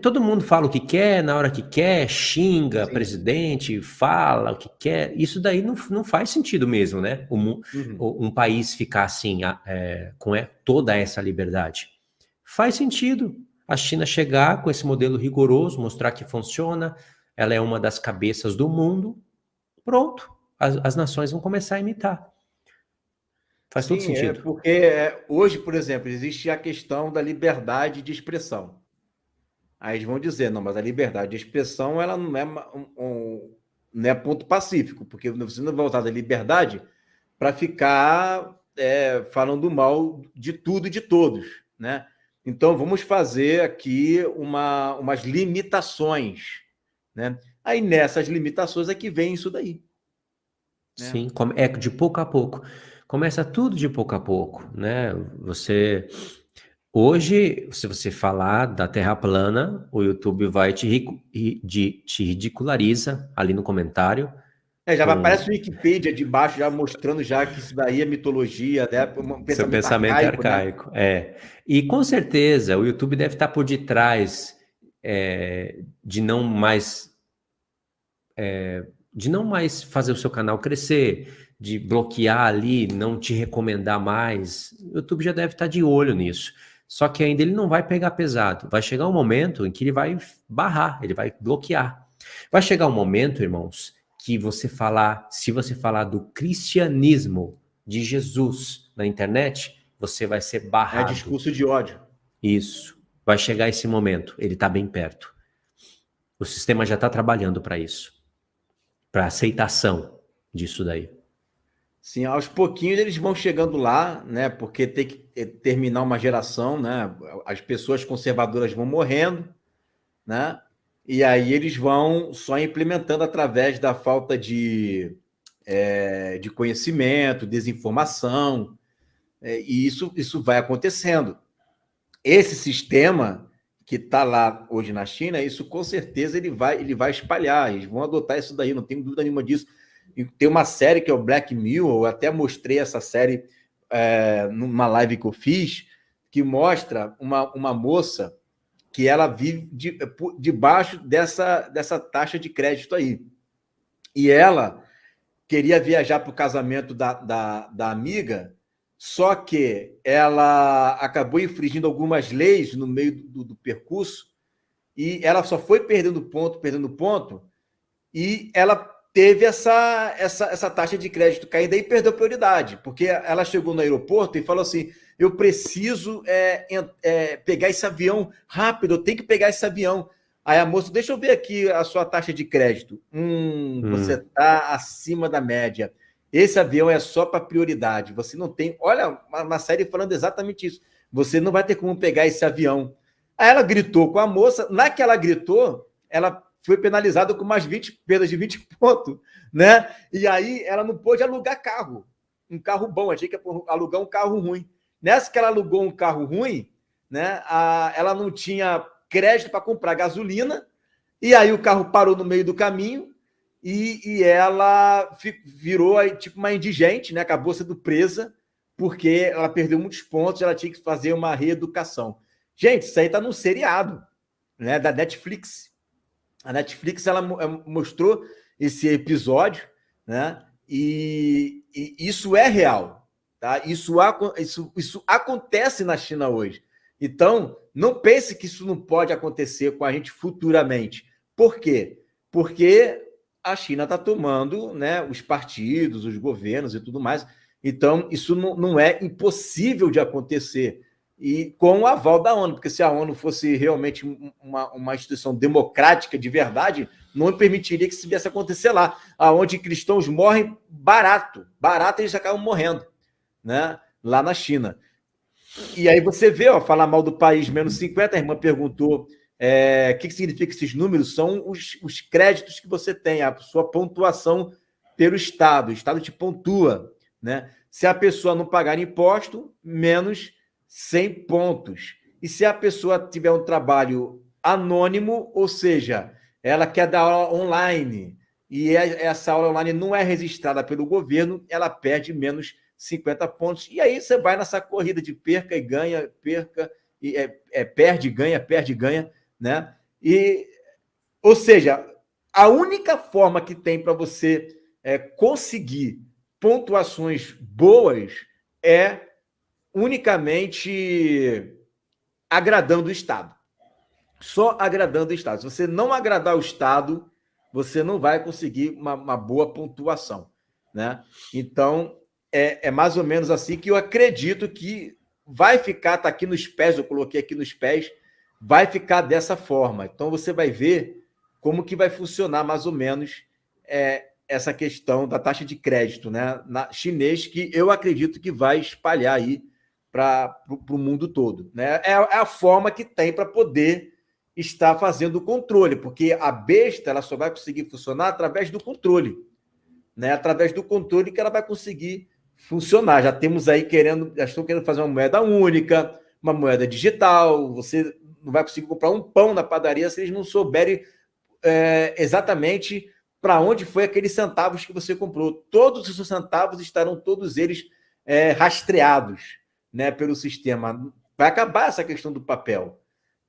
Todo mundo fala o que quer, na hora que quer, xinga Sim. presidente, fala o que quer. Isso daí não faz sentido mesmo, né? Um país ficar assim, com toda essa liberdade. Faz sentido a China chegar com esse modelo rigoroso, mostrar que funciona, ela é uma das cabeças do mundo, pronto, as nações vão começar a imitar. Faz todo sentido. Porque hoje, por exemplo, existe a questão da liberdade de expressão. Aí eles vão dizer, não, mas a liberdade de expressão ela não é ponto pacífico, porque você não vai usar da liberdade para ficar falando mal de tudo e de todos, né? Então, vamos fazer aqui umas limitações, né? Aí, nessas limitações é que vem isso daí. Né? Sim, de pouco a pouco. Começa tudo de pouco a pouco, né? Hoje, se você falar da Terra plana, o YouTube vai te ridiculariza ali no comentário. Já aparece o Wikipedia de baixo, já mostrando já que isso daí é mitologia, né? Seu pensamento arcaico. Né? E com certeza o YouTube deve estar por detrás de não mais fazer o seu canal crescer, de bloquear ali, não te recomendar mais. O YouTube já deve estar de olho nisso. Só que ainda ele não vai pegar pesado. Vai chegar um momento em que ele vai barrar, ele vai bloquear. Vai chegar um momento, irmãos, que se você falar do cristianismo de Jesus na internet, você vai ser barrado. É discurso de ódio. Isso. Vai chegar esse momento. Ele está bem perto. O sistema já está trabalhando para isso. Para aceitação disso daí. Sim, aos pouquinhos eles vão chegando lá, né? Porque tem que terminar uma geração, né? As pessoas conservadoras vão morrendo, né? E aí eles vão só implementando através da falta de conhecimento, desinformação, e isso vai acontecendo. Esse sistema que está lá hoje na China, isso com certeza ele vai espalhar, eles vão adotar isso daí, não tenho dúvida nenhuma disso. E tem uma série que é o Black Mirror, eu até mostrei essa série numa live que eu fiz, que mostra uma moça que ela vive debaixo dessa taxa de crédito aí. E ela queria viajar para o casamento da amiga, só que ela acabou infringindo algumas leis no meio do percurso, e ela só foi perdendo ponto, e ela teve essa taxa de crédito caindo e perdeu prioridade, porque ela chegou no aeroporto e falou assim, eu preciso pegar esse avião rápido, eu tenho que pegar esse avião. Aí a moça, deixa eu ver aqui a sua taxa de crédito. Você está acima da média. Esse avião é só para prioridade. Você não tem... Olha, uma série falando exatamente isso. Você não vai ter como pegar esse avião. Aí ela gritou com a moça. Na que ela gritou, ela foi penalizada com mais perdas de 20 pontos, né? E aí ela não pôde alugar carro. Um carro bom. Achei que ia alugar um carro ruim. Nessa que ela alugou um carro ruim, né? Ela não tinha crédito para comprar gasolina, e aí o carro parou no meio do caminho, e ela virou tipo uma indigente, né? Acabou sendo presa, porque ela perdeu muitos pontos, ela tinha que fazer uma reeducação. Gente, isso aí está num seriado, né, da Netflix. A Netflix ela mostrou esse episódio, né? E isso é real, tá? Isso acontece na China hoje. Então, não pense que isso não pode acontecer com a gente futuramente. Por quê? Porque a China está tomando, né, os partidos, os governos e tudo mais. Então, isso não é impossível de acontecer. E com o aval da ONU, porque se a ONU fosse realmente uma instituição democrática de verdade, não permitiria que isso viesse a acontecer lá, onde cristãos morrem barato. Barato eles acabam morrendo, né, lá na China. E aí você vê, falar mal do país, menos 50, a irmã perguntou o que significa esses números, são os créditos que você tem, a sua pontuação pelo Estado, o Estado te pontua, né? Se a pessoa não pagar imposto, menos 100 pontos. E se a pessoa tiver um trabalho anônimo, ou seja, ela quer dar aula online, e essa aula online não é registrada pelo governo, ela perde menos 50 pontos, e aí você vai nessa corrida de perca e ganha, perde e ganha, né? Ou seja, a única forma que tem para você conseguir pontuações boas é unicamente agradando o Estado. Só agradando o Estado. Se você não agradar o Estado, você não vai conseguir uma boa pontuação, né? Então, é mais ou menos assim que eu acredito que vai ficar, tá aqui nos pés, eu coloquei aqui nos pés, vai ficar dessa forma. Então, você vai ver como que vai funcionar mais ou menos essa questão da taxa de crédito, né, chinês, que eu acredito que vai espalhar aí para o mundo todo, né? É a forma que tem para poder estar fazendo o controle, porque a besta ela só vai conseguir funcionar através do controle, né? Através do controle que ela vai conseguir funcionar. Já temos aí já estão querendo fazer uma moeda única, uma moeda digital. Você não vai conseguir comprar um pão na padaria se eles não souberem exatamente para onde foi aqueles centavos que você comprou. Todos os seus centavos estarão todos eles rastreados, né, pelo sistema. Vai acabar essa questão do papel.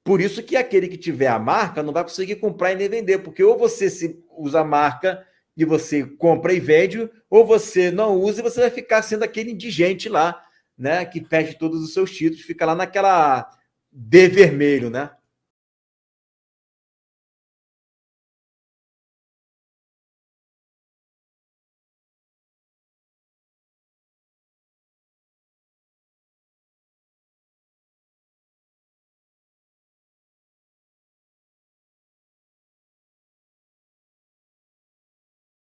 Por isso que aquele que tiver a marca não vai conseguir comprar e nem vender, porque ou você usa a marca e você compra e vende, ou você não usa e você vai ficar sendo aquele indigente lá, né, que perde todos os seus títulos, fica lá naquela D vermelho, né?